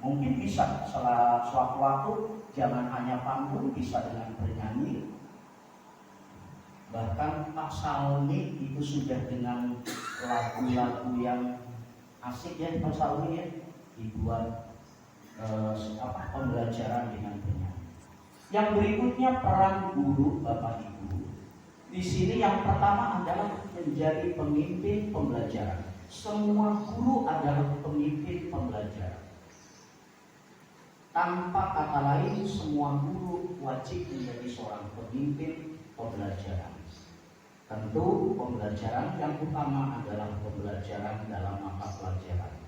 Mungkin bisa sewaktu-waktu jangan hanya panggung, bisa dengan bernyanyi. Bahkan Pak Salmi itu sudah dengan lagu-lagu yang asik ya, Pak Salmi ya. dibuat pembelajaran dengan benar. Yang berikutnya peran guru Bapak Ibu. Di sini yang pertama adalah menjadi pemimpin pembelajaran. Semua guru adalah pemimpin pembelajaran. Tanpa kata lain, semua guru wajib menjadi seorang pemimpin pembelajaran. Tentu pembelajaran yang utama adalah pembelajaran dalam mata pelajaran.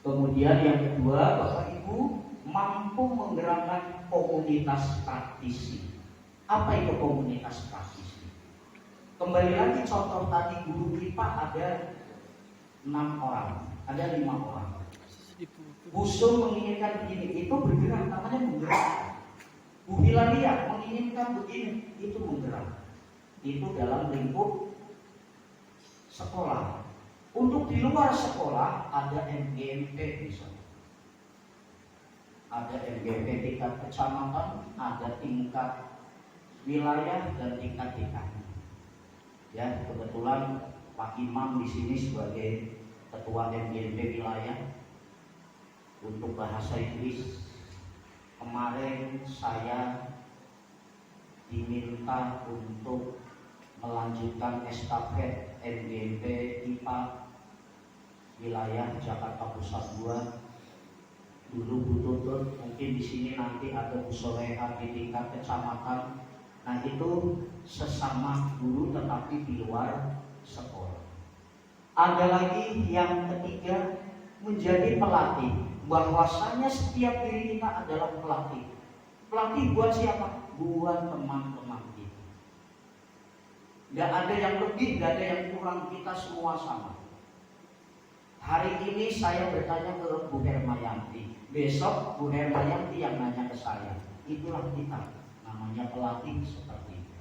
Kemudian yang kedua, Bapak Ibu, mampu menggerakkan komunitas praktisi. Apa itu komunitas praktisi? Kembali lagi contoh tadi, guru IPA ada 6 orang, ada 5 orang. Busung menginginkan begini, itu bergerak, namanya menggerakkan. Bu Hilaliah menginginkan begini, itu menggerak. Itu dalam lingkup sekolah. Untuk di luar sekolah ada MGMP misalnya. Ada MGMP tingkat kecamatan, ada tingkat wilayah dan tingkat. Ya, kebetulan Pak Imam di sini sebagai ketua MGMP wilayah untuk bahasa Inggris. Kemarin saya diminta untuk melanjutkan estafet MGMP IPA wilayah Jakarta Pusat 2. Dulu Bu Tutut, mungkin di sini nanti ada Bu Soleha di tingkat kecamatan. Nah itu sesama guru tetapi di luar sekolah. Ada lagi yang ketiga, menjadi pelatih. Bahwasanya setiap diri kita adalah pelatih. Pelatih buat siapa? Buat teman-teman kita. Gak ada yang lebih, gak ada yang kurang, kita semua sama. Hari ini saya bertanya ke Bu Hermayanti, besok Bu Hermayanti yang nanya ke saya. Itulah kita, namanya pelatih seperti itu.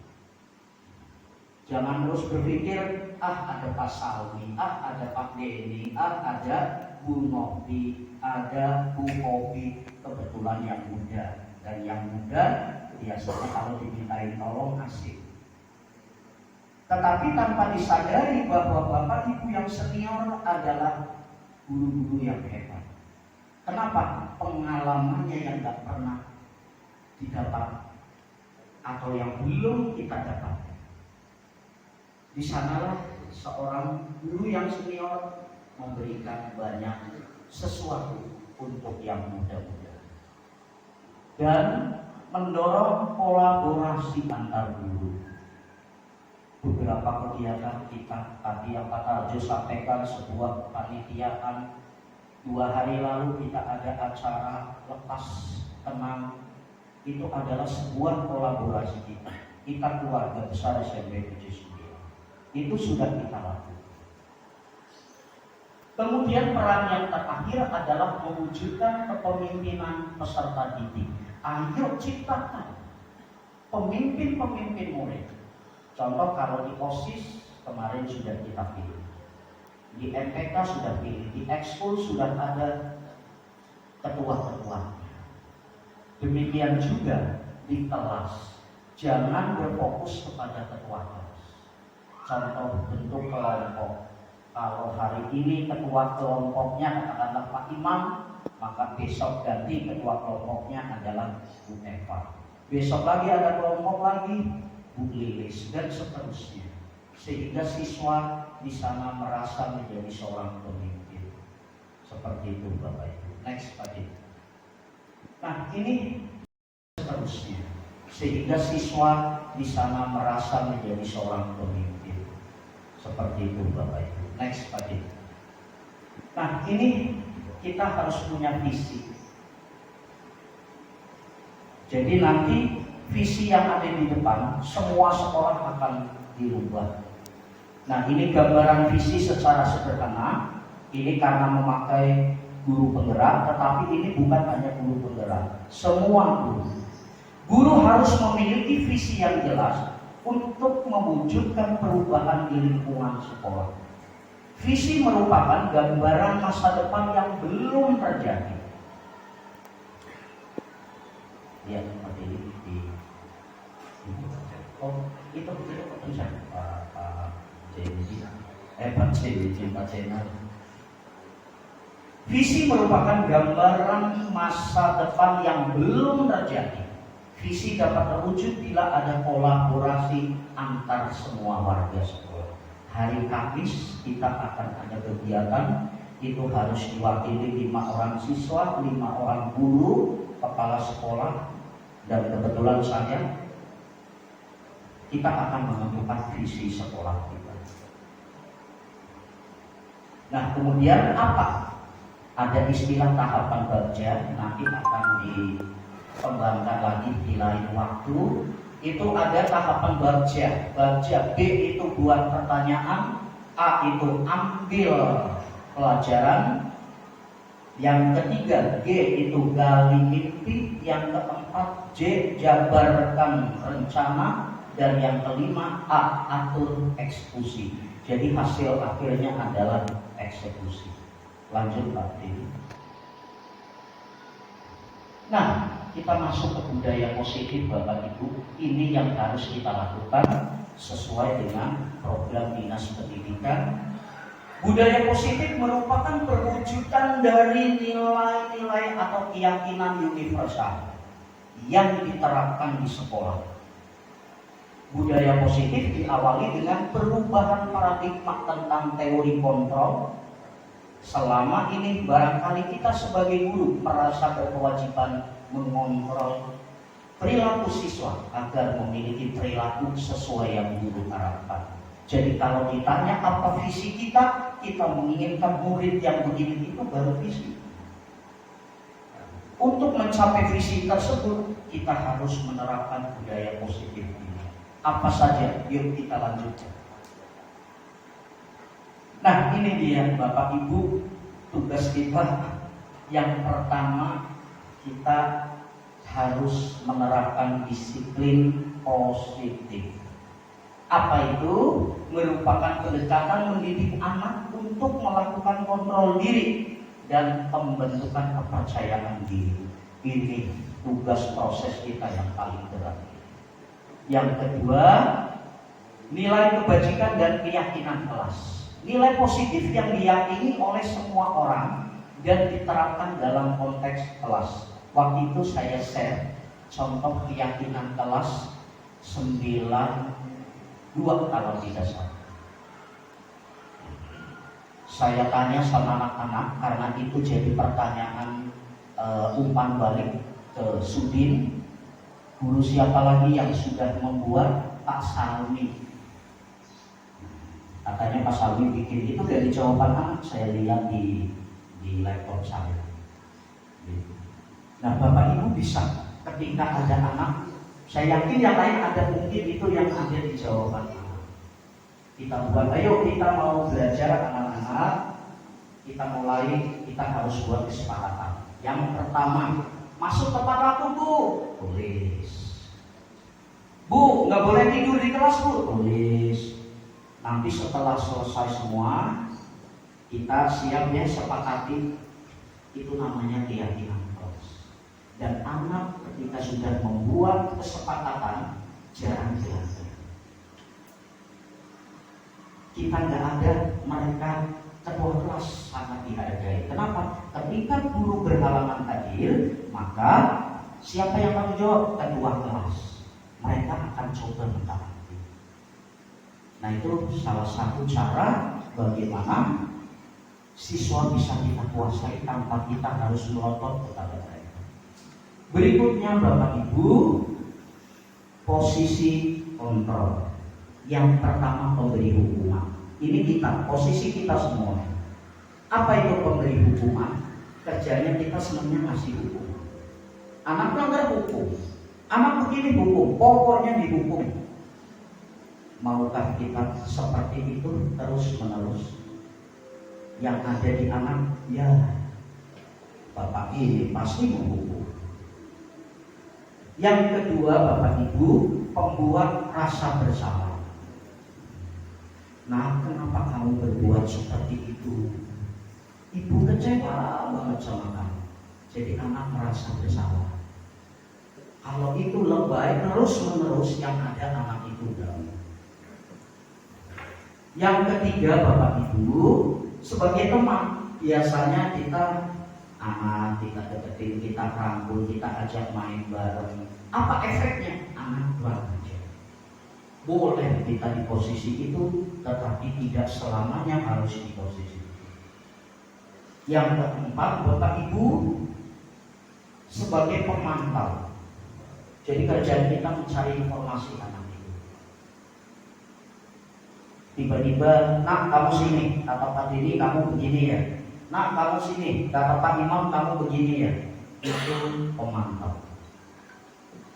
Jangan terus berpikir, ada Pak Salmi, ada Pak Denny, ada Bu Novi, ada Bu Kopi, kebetulan yang muda. Dan yang muda biasanya kalau dimintain tolong asik. Tetapi tanpa disadari bahwa Bapak Ibu yang senior adalah guru-guru yang hebat. Kenapa? Pengalamannya yang gak pernah didapat atau yang belum kita dapat. Di sanalah seorang guru yang senior memberikan banyak sesuatu untuk yang muda-muda dan mendorong kolaborasi antar guru. Beberapa kegiatan kita tadi yang Pak Tarjo sampaikan, sebuah kepanitiaan 2 hari lalu kita ada acara lepas tenang, itu adalah sebuah kolaborasi kita keluarga besar SMP 79 itu sudah kita lakukan. Kemudian peran yang terakhir adalah mewujudkan kepemimpinan peserta didik. Ayo ciptakan pemimpin-pemimpin murid. Contoh kalau di OSIS kemarin sudah kita pilih, di MPK sudah pilih, di Ekskul sudah ada ketua-ketua. Demikian juga di kelas, jangan berfokus kepada ketua kelas. Contoh bentuk kelompok. Kalau hari ini ketua kelompoknya katakanlah Pak Imam, maka besok ganti ketua kelompoknya adalah Bu Eva. Besok lagi ada kelompok lagi Bu Lilis dan seterusnya. Sehingga siswa di sana merasa menjadi seorang pemimpin. Seperti itu Bapak Ibu. Next Pak Dik. Nah ini seterusnya. Sehingga siswa di sana merasa menjadi seorang pemimpin. Seperti itu Bapak Ibu. Next Pak Dik. Nah ini kita harus punya visi. Jadi nanti visi yang ada di depan semua sekolah akan dirubah. Nah ini gambaran visi secara sederhana. Ini karena memakai guru penggerak, tetapi ini bukan hanya guru penggerak, semua guru. Guru harus memiliki visi yang jelas untuk mewujudkan perubahan di lingkungan sekolah. Visi merupakan gambaran masa depan yang belum terjadi. Ya, seperti ini. Oh, itu bisa Pak Jenny, Pak Jenal. Visi merupakan gambaran masa depan yang belum terjadi. Visi dapat terwujud bila ada kolaborasi antar semua warga sekolah. Hari Kamis kita akan ada kegiatan, itu harus diwakili 5 orang siswa, 5 orang guru, kepala sekolah, dan kebetulan saja kita akan menentukan visi sekolah kita. Nah, kemudian apa? Ada istilah tahapan baca, nanti akan dikembangkan lagi di lain waktu. Itu ada tahapan baca. Baca, B itu buat pertanyaan, A itu ambil pelajaran, yang ketiga G itu gali mimpi, yang keempat J jabarkan rencana, dan yang kelima A atur eksekusi. Jadi hasil akhirnya adalah eksekusi. Lanjut Pak Tim. Nah, kita masuk ke budaya positif Bapak Ibu. Ini yang harus kita lakukan sesuai dengan program Dinas Pendidikan. Budaya positif merupakan perwujudan dari nilai-nilai atau keyakinan universal yang diterapkan di sekolah. Budaya positif diawali dengan perubahan paradigma tentang teori kontrol. Selama ini barangkali kita sebagai guru merasa berkewajiban mengontrol perilaku siswa agar memiliki perilaku sesuai yang guru harapkan. Jadi kalau ditanya apa visi kita menginginkan murid yang begini itu baru visi. Untuk mencapai visi tersebut kita harus menerapkan budaya positif ini. Apa saja? Yuk kita lanjutkan. Nah, ini dia Bapak Ibu, tugas kita yang pertama, kita harus menerapkan disiplin positif. Apa itu? Merupakan pendekatan mendidik anak untuk melakukan kontrol diri dan pembentukan kepercayaan diri. Ini tugas proses kita yang paling berat. Yang kedua, nilai kebajikan dan keyakinan kelas. Nilai positif yang diyakini oleh semua orang dan diterapkan dalam konteks kelas. Waktu itu saya share contoh keyakinan kelas 92 kalau tidak salah. Saya tanya sama anak-anak karena itu jadi pertanyaan umpan balik ke Sudin. Guru siapa lagi yang sudah membuat? Pak Salmi. Katanya Pak Salmi bikin itu dari jawaban anak, saya lihat di laptop saya. Nah, Bapak Ibu bisa ketika ada anak, saya yakin yang lain ada mungkin itu yang ada di jawaban anak. Kita buat, ayo kita mau belajar anak-anak, kita mulai, kita harus buat kesepakatan. Yang pertama, masuk tepat waktu Bu, tulis. Bu, nggak boleh tidur di kelas Bu, tulis. Nanti setelah selesai semua, kita siap ya sepakati, itu namanya keyakinan kelas. Dan anak ketika sudah membuat kesepakatan, jarang dilanggar. Kita nggak ada, mereka ketua kelas sangat dihargai. Kenapa? Ketika guru berhalangan hadir, maka siapa yang tanggung jawab? Ketua kelas. Mereka akan coba mentaati. Nah, itu salah satu cara bagaimana siswa bisa kita kuasai tanpa kita harus melotot kepada mereka. Berikutnya Bapak Ibu, posisi kontrol. Yang pertama pemberi hukuman. Ini kita, posisi kita semua. Apa itu pemberi hukuman? Kerjanya kita senangnya ngasih hukum. Anak melanggar hukum, anak begini hukum, pokoknya dihukum. Maukah kita seperti itu terus menerus? Yang ada di anak, ya Bapak ini pasti menghukum. Yang kedua Bapak Ibu, pembuat rasa bersalah. Nah, kenapa kamu berbuat seperti itu? Ibu kecewa banget sama kamu. Jadi anak merasa bersalah. Kalau itu lebay terus menerus, yang ada anak itu dalam. Yang ketiga Bapak Ibu, sebagai teman, biasanya kita kita deketin, kita rangkul, kita ajak main bareng. Apa efeknya? Anak belajar. Boleh kita di posisi itu, tetapi tidak selamanya harus di posisi itu. Yang keempat, Bapak Ibu sebagai pemantau. Jadi kerjaan kita mencari informasi anak itu. Tiba-tiba, nak kamu sini, kata Pak Dini kamu begini ya. Nak kamu sini, kata Pak Imam kamu begini ya. Itu pemantau.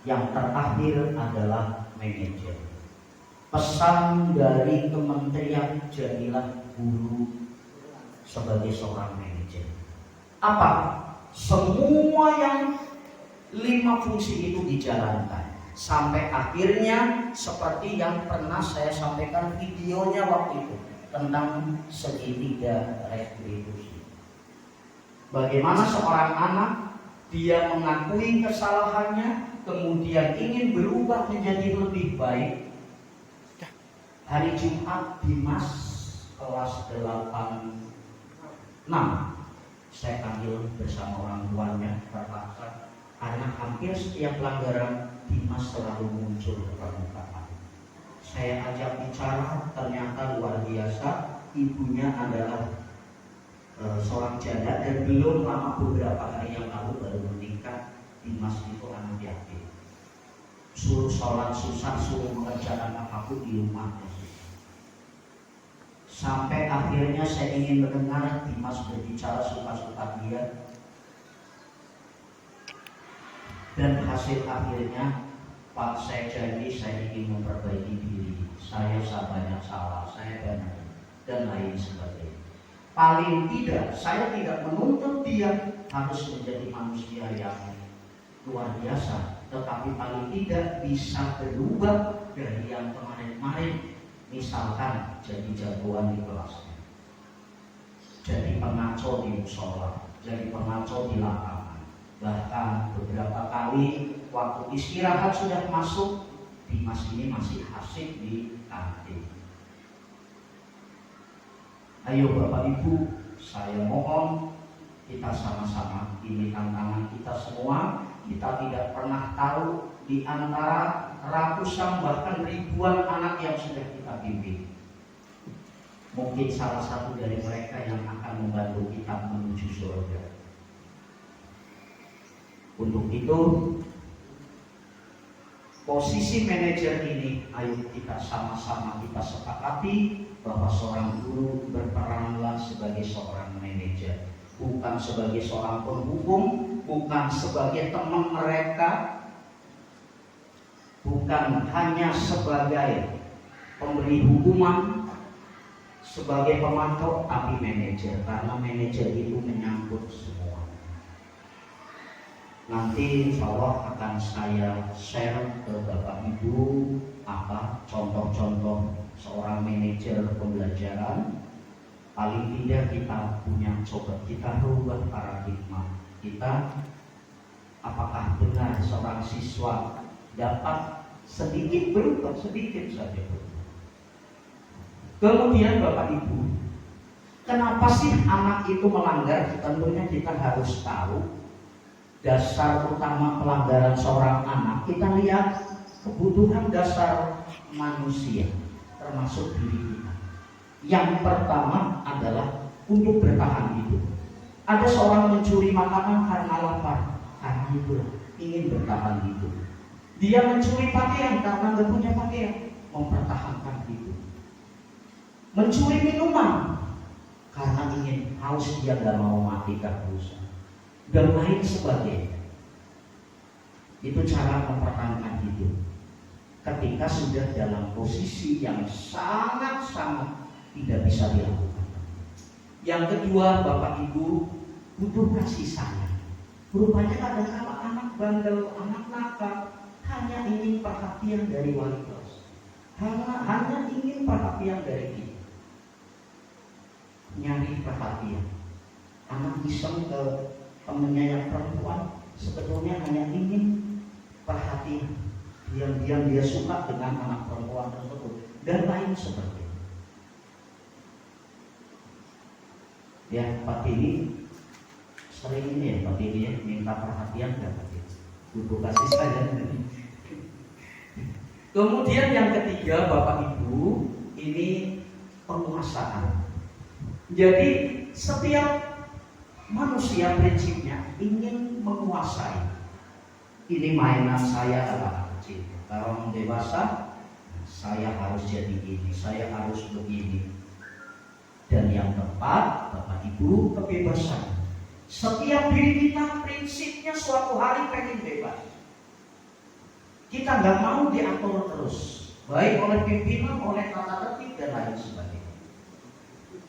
Yang terakhir adalah manajer. Pesan dari kementerian, jadilah guru sebagai seorang manajer. Apa? Semua yang 5 fungsi itu dijalankan sampai akhirnya seperti yang pernah saya sampaikan videonya waktu itu tentang segitiga retribusi. Bagaimana seorang anak dia mengakui kesalahannya, kemudian ingin berubah menjadi lebih baik. Hari Jumat Dimas kelas 86 saya panggil bersama orang tuanya terpaksa karena hampir setiap pelanggaran Dimas selalu muncul ke permukaan. Saya ajak bicara, ternyata luar biasa. Ibunya adalah seorang janda dan belum lama beberapa hari yang lalu baru menikah. Dimas itu anak yatim. Suruh sholat susah, suruh mengerjakan apapun di rumahnya. Sampai akhirnya saya ingin mendengar Dimas berbicara suka-suka dia. Dan hasil akhirnya, Pak, saya janji saya ingin memperbaiki diri. Saya banyak salah, saya banyak dan lain sebagainya. Paling tidak, saya tidak menuntut dia harus menjadi manusia yang luar biasa, tetapi paling tidak bisa berubah dari yang kemarin-kemarin. Misalkan jadi jagoan di kelasnya, jadi pengaco di musola, jadi pengaco di lapangan. Bahkan beberapa kali waktu istirahat sudah masuk, Dimas ini masih asik di kantin. Ayo Bapak Ibu, saya mohon kita sama-sama, ini tantangan kita semua. Kita tidak pernah tahu di antara ratusan bahkan ribuan anak yang sudah kita bimbing, mungkin salah satu dari mereka yang akan membantu kita menuju surga. Untuk itu, posisi manajer ini, ayo kita sama-sama kita sepakati bahwa seorang guru berperanlah sebagai seorang manajer, bukan sebagai seorang penghukum, bukan sebagai teman mereka, bukan hanya sebagai pemberi hukuman, sebagai pemantau, tapi manajer, karena manajer itu menyangkut semua. Nanti insya Allah akan saya share ke Bapak Ibu apa contoh-contoh seorang manajer pembelajaran. Paling tidak kita punya coba kita rubah paradigma kita. Apakah benar seorang siswa dapat sedikit berubah, sedikit saja berubah. Kemudian Bapak Ibu, kenapa sih anak itu melanggar? Tentunya kita harus tahu dasar utama pelanggaran seorang anak. Kita lihat kebutuhan dasar manusia, termasuk diri kita. Yang pertama adalah untuk bertahan hidup. Ada seorang mencuri makanan karena lapar, karena itu ingin bertahan hidup. Dia mencuri pakaian karena nggak punya pakaian, mempertahankan hidup. Mencuri minuman karena ingin haus, dia nggak mau mati kehausan, dan lain sebagainya. Itu cara mempertahankan hidup. Ketika sudah dalam posisi yang sangat-sangat tidak bisa dilakukan. Yang kedua, Bapak Ibu butuh kasih sayang. Rupanya kadang-kadang anak bandel, anak nakal hanya ingin perhatian dari wali kelas, hanya ingin perhatian dari kita, nyari perhatian. Anak iseng ke temennya yang perempuan, sebetulnya hanya ingin perhatian. Diam-diam dia suka dengan anak perempuan tersebut dan lain sebagainya. Ya, Pak Dini sering ini ya, Pak Dini ya, minta perhatian nggak Pak Dini? Butuh kasih sayang. Kemudian yang ketiga, Bapak Ibu, ini penguasaan. Jadi setiap manusia prinsipnya ingin menguasai. Ini mainan saya adalah kecil. Kalau dewasa, saya harus jadi ini, saya harus begini. Dan yang tepat, Bapak Ibu, kebebasan. Setiap diri kita prinsipnya suatu hari pengen bebas. Kita nggak mau diatur terus, baik oleh pimpinan, oleh tata tertib dan lain sebagainya.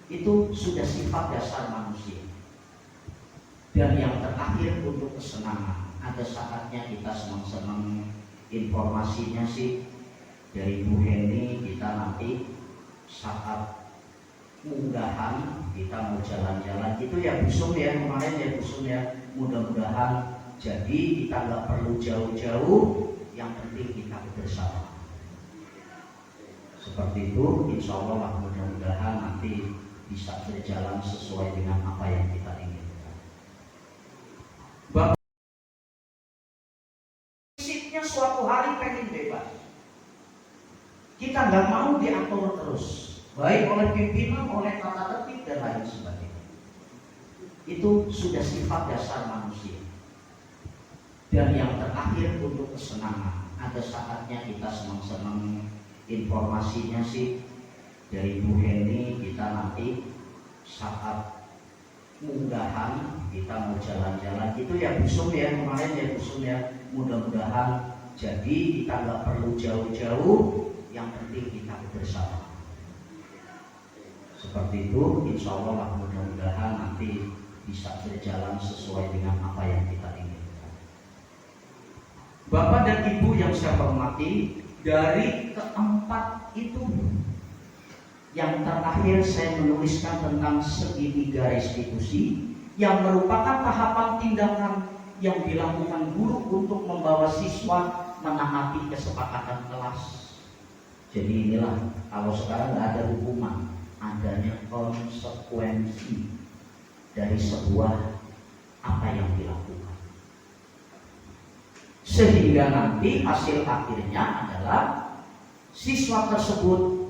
Itu sudah sifat dasar manusia. Dan yang terakhir untuk kesenangan. Ada saatnya kita senang-senang, informasinya sih dari Bu Heni, kita nanti saat munggahan kita mau jalan-jalan itu ya busung ya, kemarin ya busung ya, mudah-mudahan jadi kita nggak perlu jauh-jauh, yang penting kita bersama seperti itu. Insya Allah mudah-mudahan nanti bisa berjalan sesuai dengan apa yang kita inginkan. Prinsipnya suatu hari pengen bebas, kita nggak mau diatur terus, baik oleh pimpinan, oleh tata tertib dan lain sebagainya. Itu sudah sifat dasar manusia. Dan yang terakhir untuk kesenangan. Ada saatnya kita senang-senang, informasinya sih dari Bu Heni, kita nanti saat munggahan kita mau jalan-jalan itu ya busung ya, kemarin ya busung ya, mudah-mudahan jadi kita nggak perlu jauh-jauh, yang penting kita bersama. Seperti itu, insya Allah mudah-mudahan nanti bisa berjalan sesuai dengan apa yang kita inginkan. Bapak dan Ibu yang saya hormati, dari keempat itu yang terakhir saya menuliskan tentang segitiga restitusi yang merupakan tahapan tindakan yang dilakukan guru untuk membawa siswa menaati kesepakatan kelas. Jadi inilah, kalau sekarang nggak ada hukuman, adanya konsekuensi dari sebuah apa yang dilakukan, sehingga nanti hasil akhirnya adalah siswa tersebut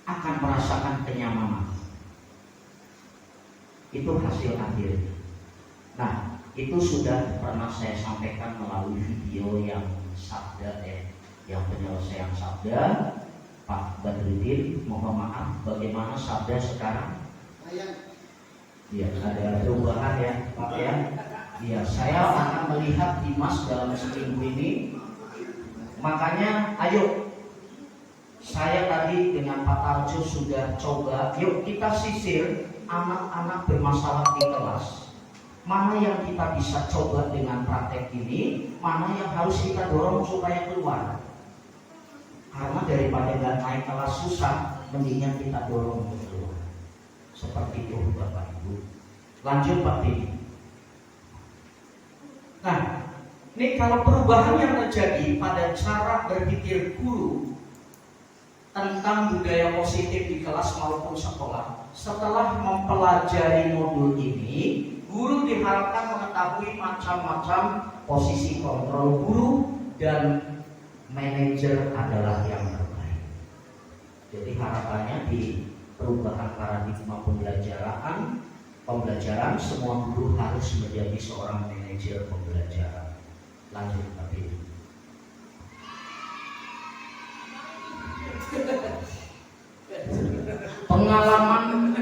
akan merasakan kenyamanan. Itu hasil akhirnya. Nah, itu sudah pernah saya sampaikan melalui video yang sabda yang penyelesaian sabda. Pak Badrudin, mohon maaf, bagaimana sabda sekarang? Iya, ada perubahan ya, Pak ya. Iya, saya akan melihat Dimas dalam seminggu ini. Makanya, ayo, saya tadi dengan Pak Tarjo sudah coba, yuk kita sisir anak-anak bermasalah di kelas. Mana yang kita bisa coba dengan praktek ini, mana yang harus kita dorong supaya keluar. Karena daripada nggak naik kelas susah, mendingan kita dorong untuk keluar. Seperti itu Bapak Ibu. Lanjut Pak Dini. Nah, ini kalau perubahan yang terjadi pada cara berpikir guru tentang budaya positif di kelas maupun sekolah, setelah mempelajari modul ini, guru diharapkan mengetahui macam-macam posisi kontrol guru dan manajer adalah yang terbaik. Jadi harapannya di perubahan paradigma pembelajaran semua guru harus menjadi seorang manajer pembelajaran. Lanjut Pak Dini. Pengalaman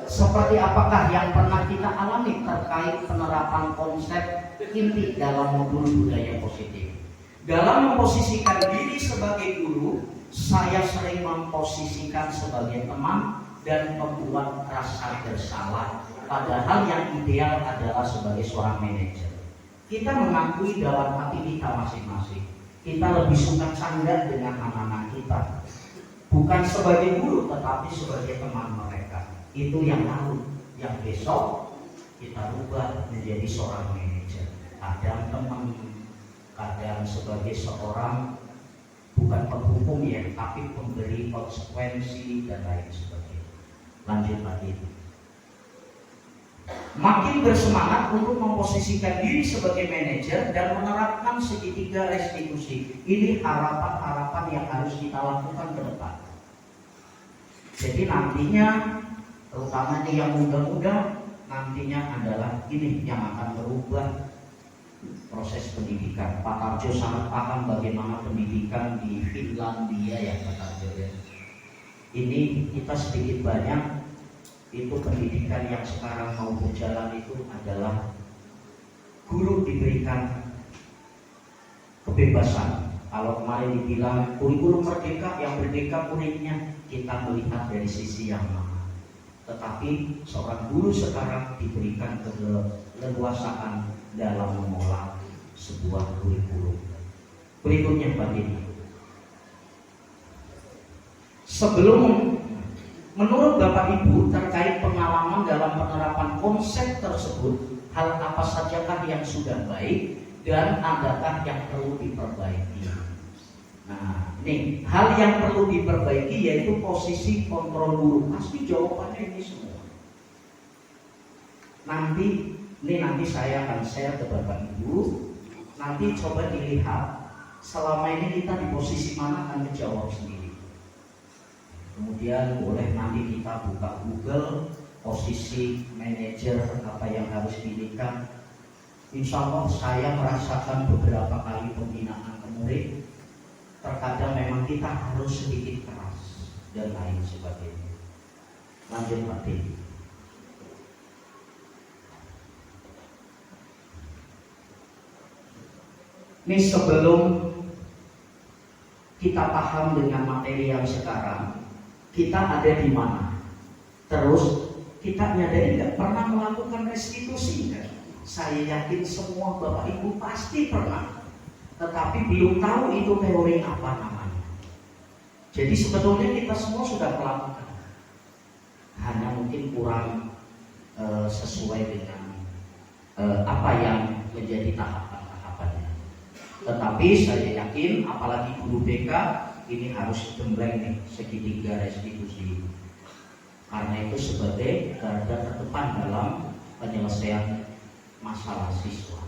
seperti apakah yang pernah kita alami terkait penerapan konsep inti dalam modul budaya positif? Dalam memposisikan diri sebagai guru, saya sering memposisikan sebagai teman dan membuat rasa bersalah. Padahal yang ideal adalah sebagai seorang manajer. Kita mengakui dalam hati kita masing-masing, kita lebih suka canda dengan anak-anak kita. Bukan sebagai guru, tetapi sebagai teman mereka. Itu yang lalu, yang besok kita rubah menjadi seorang manajer. Kadang teman, kadang sebagai seorang bukan penghukum ya, tapi pemberi konsekuensi dan lain sebagainya. Lanjut Pak Dini. makin bersemangat untuk memposisikan diri sebagai manajer dan menerapkan segitiga restitusi. Ini harapan-harapan yang harus kita lakukan ke depan. Jadi nantinya, terutama yang muda-muda, nantinya adalah ini yang akan merubah proses pendidikan. Pak Tarjo sangat paham bagaimana pendidikan di Finlandia ya Pak Tarjo ya. Ini kita sedikit banyak itu pendidikan yang sekarang mau berjalan itu adalah guru diberikan kebebasan. Kalau kemarin dibilang kurikulum merdeka, yang merdeka muridnya, kita melihat dari sisi yang mana. Tetapi seorang guru sekarang diberikan keleluasaan dalam mengolah sebuah kurikulum. Berikutnya begini. Sebelum menurut Bapak Ibu terkait pengalaman dalam penerapan konsep tersebut, hal apa sajakah yang sudah baik dan adakah yang perlu diperbaiki? Nah, nih hal yang perlu diperbaiki yaitu posisi kontrol guru. Pasti jawabannya ini semua. Nanti saya akan share ke Bapak Ibu. Nanti coba dilihat selama ini kita di posisi mana, akan menjawab sendiri. Kemudian boleh nanti kita buka Google posisi manajer apa yang harus diberikan. Insya Allah saya merasakan beberapa kali pembinaan ke murid. Terkadang memang kita harus sedikit keras dan lain sebagainya. Lanjut Pak D. Ini sebelum kita paham dengan materi yang sekarang, kita ada di mana? Terus kita nyadari nggak pernah melakukan restitusi kan? Saya yakin semua Bapak Ibu pasti pernah, tetapi belum tahu itu teori apa namanya. Jadi sebetulnya kita semua sudah melakukan, hanya mungkin kurang sesuai dengan apa yang menjadi tahapan-tahapannya. Tetapi saya yakin, apalagi guru BK ini harus gembleng nih segitiga restitusi. Karena itu sebagai garda terdepan dalam penyelesaian masalah siswa.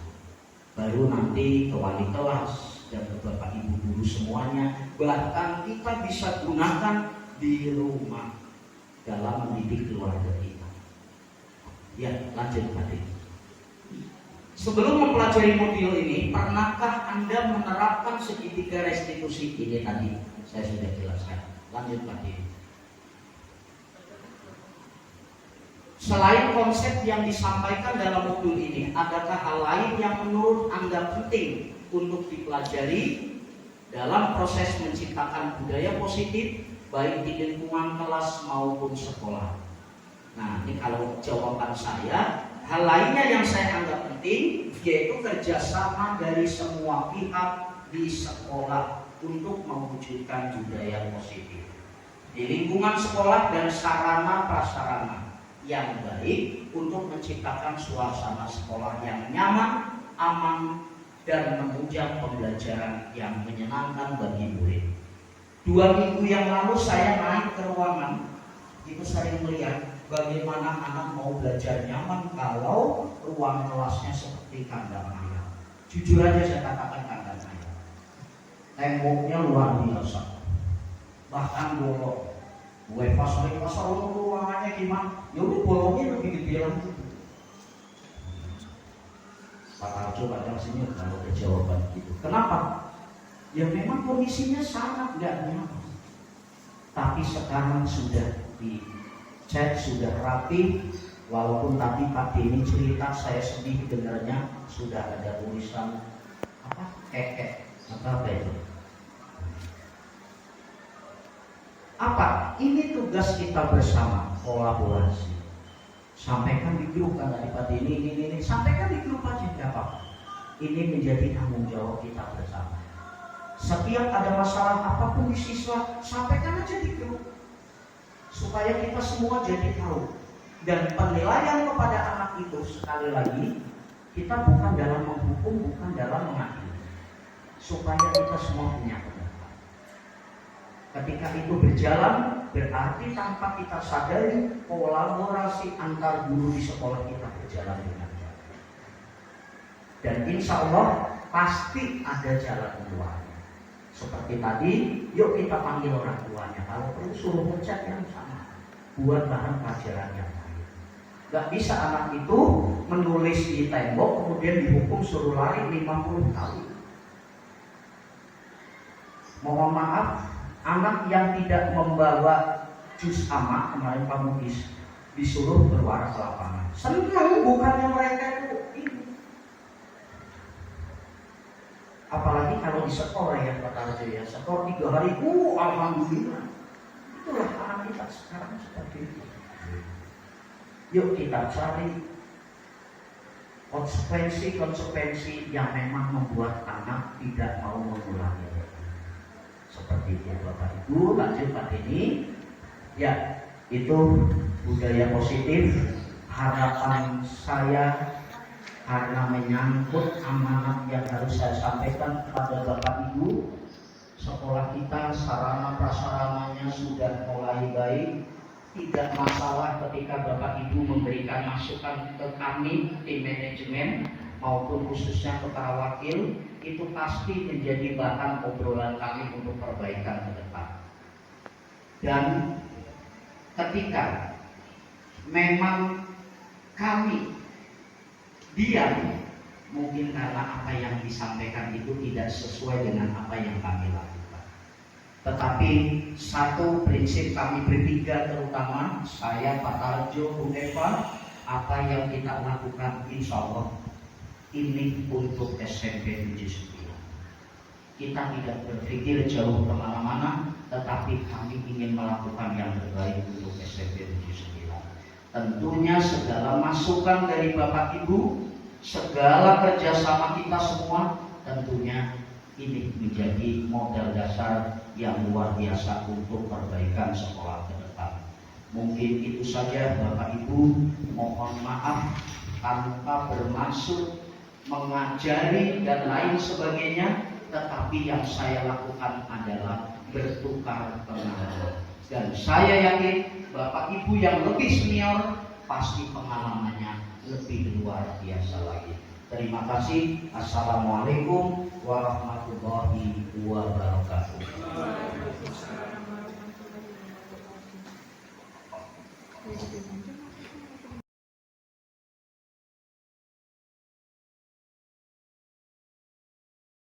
Baru nanti ke wali kelas dan ke Bapak Ibu guru semuanya, bahkan kita bisa gunakan di rumah dalam mendidik keluarga kita. Ya, lanjut tadi. Sebelum mempelajari modul ini, pernahkah Anda menerapkan segitiga restitusi ini tadi? Saya sudah jelaskan. Lanjut lagi. Selain konsep yang disampaikan dalam modul ini, adakah hal lain yang menurut Anda penting untuk dipelajari dalam proses menciptakan budaya positif, baik di lingkungan kelas maupun sekolah? Nah, ini kalau jawaban saya, hal lainnya yang saya anggap penting yaitu kerjasama dari semua pihak di sekolah untuk mewujudkan budaya positif di lingkungan sekolah dan sarana prasarana yang baik untuk menciptakan suasana sekolah yang nyaman, aman, dan menunjang pembelajaran yang menyenangkan bagi murid. 2 minggu yang lalu saya naik ke ruangan, itu sering melihat bagaimana anak mau belajar nyaman kalau ruang kelasnya seperti kandang ayam. Jujur aja saya katakan kandang ayam. Temboknya luar biasa, bahkan bolong. Gue pas ruangannya gimana? Ya udah bolongnya lebih gede lagi. Pak Arjo kadang sini kalau ada jawaban gitu. Kenapa? Ya memang kondisinya sangat nggak nyaman. Tapi sekarang sudah dicek, sudah rapi. Walaupun tadi Pak Denny cerita, saya sedih dengarnya sudah ada tulisan apa? Kekek atau apa itu? Apa? Ini tugas kita bersama, kolaborasi. Sampaikan di grup kan tadi Pak Denny ini. Sampaikan di grup aja nggak apa-apa. Ini menjadi tanggung jawab kita bersama. Setiap ada masalah apapun di siswa, sampaikan aja di grup supaya kita semua jadi tahu. Dan penilaian kepada anak itu sekali lagi, kita bukan dalam menghukum, bukan dalam mengadili, supaya kita semua punya pendapat. Ketika itu berjalan berarti tanpa kita sadari kolaborasi antar guru di sekolah kita berjalan dengan baik. Dan insya Allah pasti ada jalan keluarnya. Seperti tadi, yuk kita panggil orang tuanya. Kalau perlu suruh pencet yang sama, buat bahan pelajaran yang lain. Gak bisa anak itu menulis di tembok kemudian dihukum suruh lari 50 kali. Mohon maaf, anak yang tidak membawa jus ama kemarin Pak Mugis disuruh berwarak ke lapangan. Senang, bukannya mereka itu ini. Apalagi kalau di sekolah ya Pak Tarjo ya, sekolah 3 hari, alhamdulillah. Itulah anak kita sekarang seperti itu. Yuk kita cari konsekuensi yang memang membuat anak tidak mau mengulangi. Seperti itu Bapak Ibu. Lanjut Pak Denny. Ya, itu budaya positif. Harapan saya karena menyangkut amanat yang harus saya sampaikan kepada Bapak Ibu, sekolah kita sarana prasarananya sudah mulai baik. Tidak masalah ketika Bapak Ibu memberikan masukan ke kami tim manajemen maupun khususnya ke para wakil, itu pasti menjadi bahan obrolan kami untuk perbaikan ke depan. Dan ketika memang kami diam, mungkin karena apa yang disampaikan itu tidak sesuai dengan apa yang kami lakukan. Tetapi satu prinsip kami bertiga, terutama saya, Pak Tarjo, Bu Eva, apa yang kita lakukan insya Allah ini untuk SMP 79. Kita tidak berpikir jauh kemana-mana, tetapi kami ingin melakukan yang terbaik untuk SMP 79. Tentunya segala masukan dari Bapak Ibu, segala kerjasama kita semua, tentunya ini menjadi modal dasar yang luar biasa untuk perbaikan sekolah ke depan. Mungkin itu saja Bapak Ibu, mohon maaf tanpa bermaksud mengajari dan lain sebagainya, tetapi yang saya lakukan adalah bertukar pengalaman. Dan saya yakin Bapak Ibu yang lebih senior pasti pengalamannya lebih luar biasa lagi. Terima kasih. Assalamualaikum warahmatullahi wabarakatuh.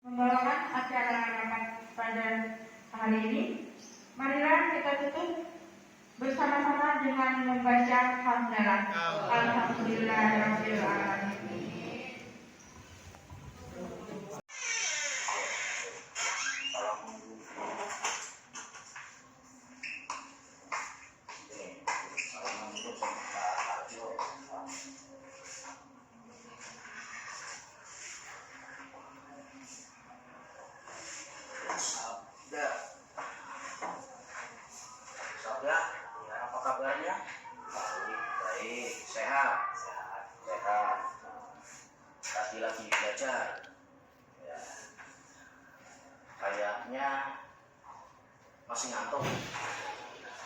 Membawakan acara rapat pada hari ini, marilah kita tutup bersama-sama dengan membaca hamdalah. Alhamdulillahirabbil alamin. Lagi belajar ya, kayaknya masih ngantuk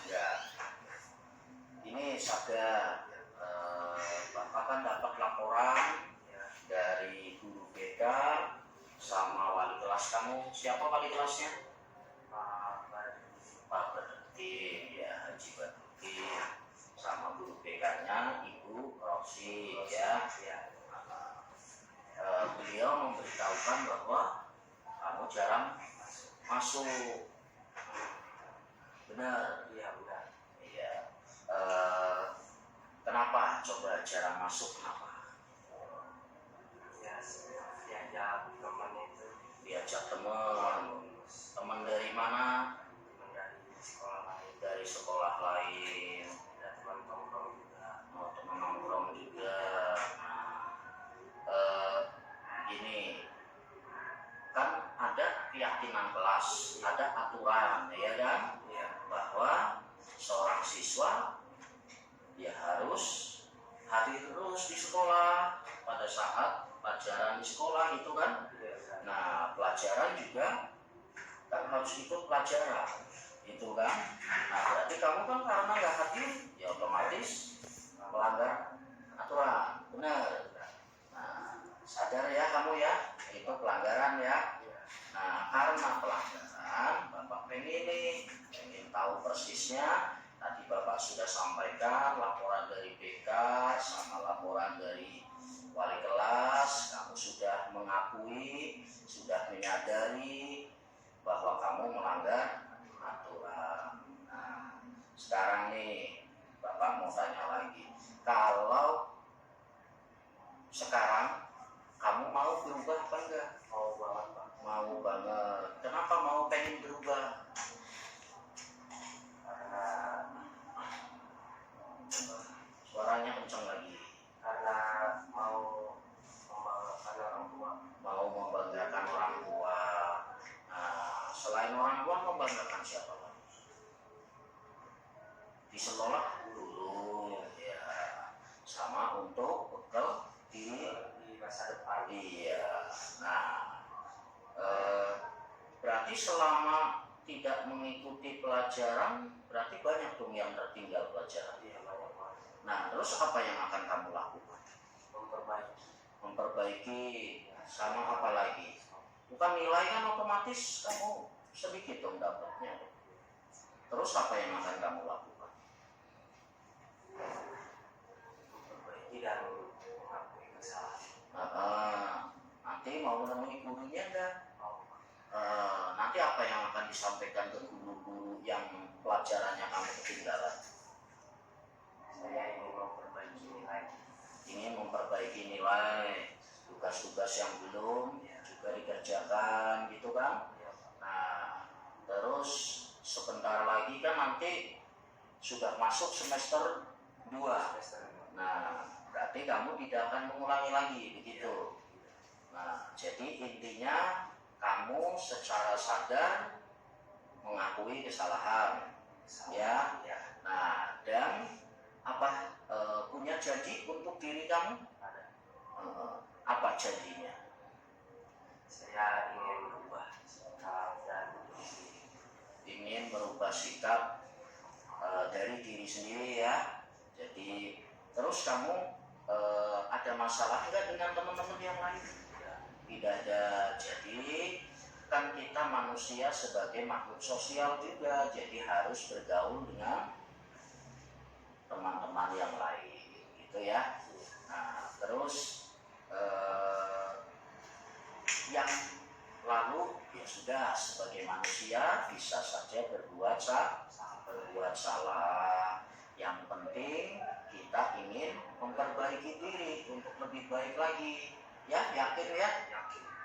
ya. Ini Sabda Bapak kan dapat laporan ya, dari guru BK sama wali kelas kamu. Siapa wali kelasnya? Pak Berti ya, Haji Berti, sama guru BK nya Ibu Rosi ya. Beliau memberitahukan bahwa kamu jarang masuk. Benar, iya benar. Iya. Kenapa coba jarang masuk? Kenapa? Ya, diajak teman itu. Diajak teman. Teman dari mana? Dari sekolah lain. Dari sekolah lain. Dan teman nongkrong juga. Oh, teman nongkrong juga. Gini, kan ada keyakinan kelas, ada aturan, ya kan? Ya, bahwa seorang siswa dia harus hadir terus di sekolah pada saat pelajaran di sekolah itu kan. Nah, pelajaran juga kan harus ikut pelajaran. Itu kan. Nah, berarti kamu kan karena nggak hadir, ya otomatis melanggar aturan. Benar. Nah, sadar ya kamu ya, itu pelanggaran ya. Nah, karena pelanggaran, Bapak pengen tahu persisnya. Tadi Bapak sudah sampaikan laporan dari BK sama laporan dari wali kelas. Kamu sudah mengakui, sudah menyadari bahwa kamu melanggar aturan. Nah, sekarang nih Bapak mau tanya lagi, kalau sekarang kamu mau berubah apa enggak? Mau banget Pak. Mau banget. Kenapa mau pengen berubah? Karena Suaranya kencang lagi. karena mau membanggakan orang tua. Mau membanggakan orang tua. Nah, selain orang tua membanggakan siapa lagi? Di sekolah dulu ya, sama untuk bekal di Masa depan. iya. Nah, berarti selama tidak mengikuti pelajaran, berarti banyak dong yang tertinggal pelajaran. Iya, banyak Pak. Nah, terus apa yang akan kamu lakukan? Memperbaiki. Memperbaiki sama apa lagi? Bukan nilai kan otomatis kamu sedikit dong dapatnya. Terus apa yang akan kamu lakukan? Memperbaiki dan mengakui kesalahan. Nanti mau menemui gurunya enggak? Mau Pak. Nanti apa yang akan disampaikan ke guru-guru yang pelajarannya kamu ketinggalan? Saya ingin memperbaiki nilai. Ingin memperbaiki nilai, tugas-tugas yang belum juga dikerjakan gitu kan? Iya Pak. Nah, terus sebentar lagi kan nanti sudah masuk semester 2. Semester ini. Nah, berarti kamu tidak akan mengulangi lagi begitu. Nah, jadi intinya kamu secara sadar mengakui kesalahan, ya. Ya, Nah, dan apa punya janji untuk diri kamu? ada. Apa janjinya? Saya ingin berubah sikap dan diri sendiri. Ingin merubah sikap dari diri sendiri ya. Jadi terus kamu ada masalah enggak dengan teman-teman yang lain? Tidak ada. Jadi kan kita manusia sebagai makhluk sosial juga, jadi harus bergaul dengan teman-teman yang lain gitu ya. Nah, terus yang lalu ya sudah, sebagai manusia bisa saja berbuat salah. Yang penting kita ingin memperbaiki diri untuk lebih baik lagi. Ya, yakin ya?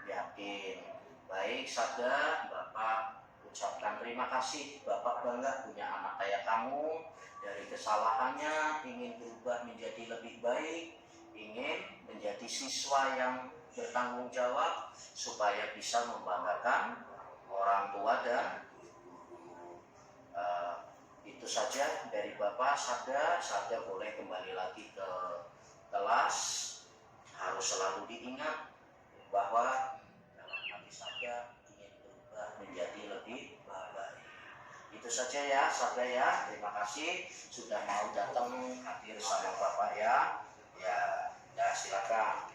Yakin. Baik, Sabda, Bapak ucapkan terima kasih. Bapak bangga punya anak kayak kamu. Dari kesalahannya ingin berubah menjadi lebih baik, ingin menjadi siswa yang bertanggung jawab supaya bisa membanggakan orang tua dan guru. Itu saja dari Bapak. Sabda boleh kembali lagi ke kelas. Harus selalu diingat bahwa dalam hati Sabda ingin berubah menjadi lebih baik. Itu saja ya Sabda ya. Terima kasih sudah mau datang hadir sama Bapak ya. Ya silakan.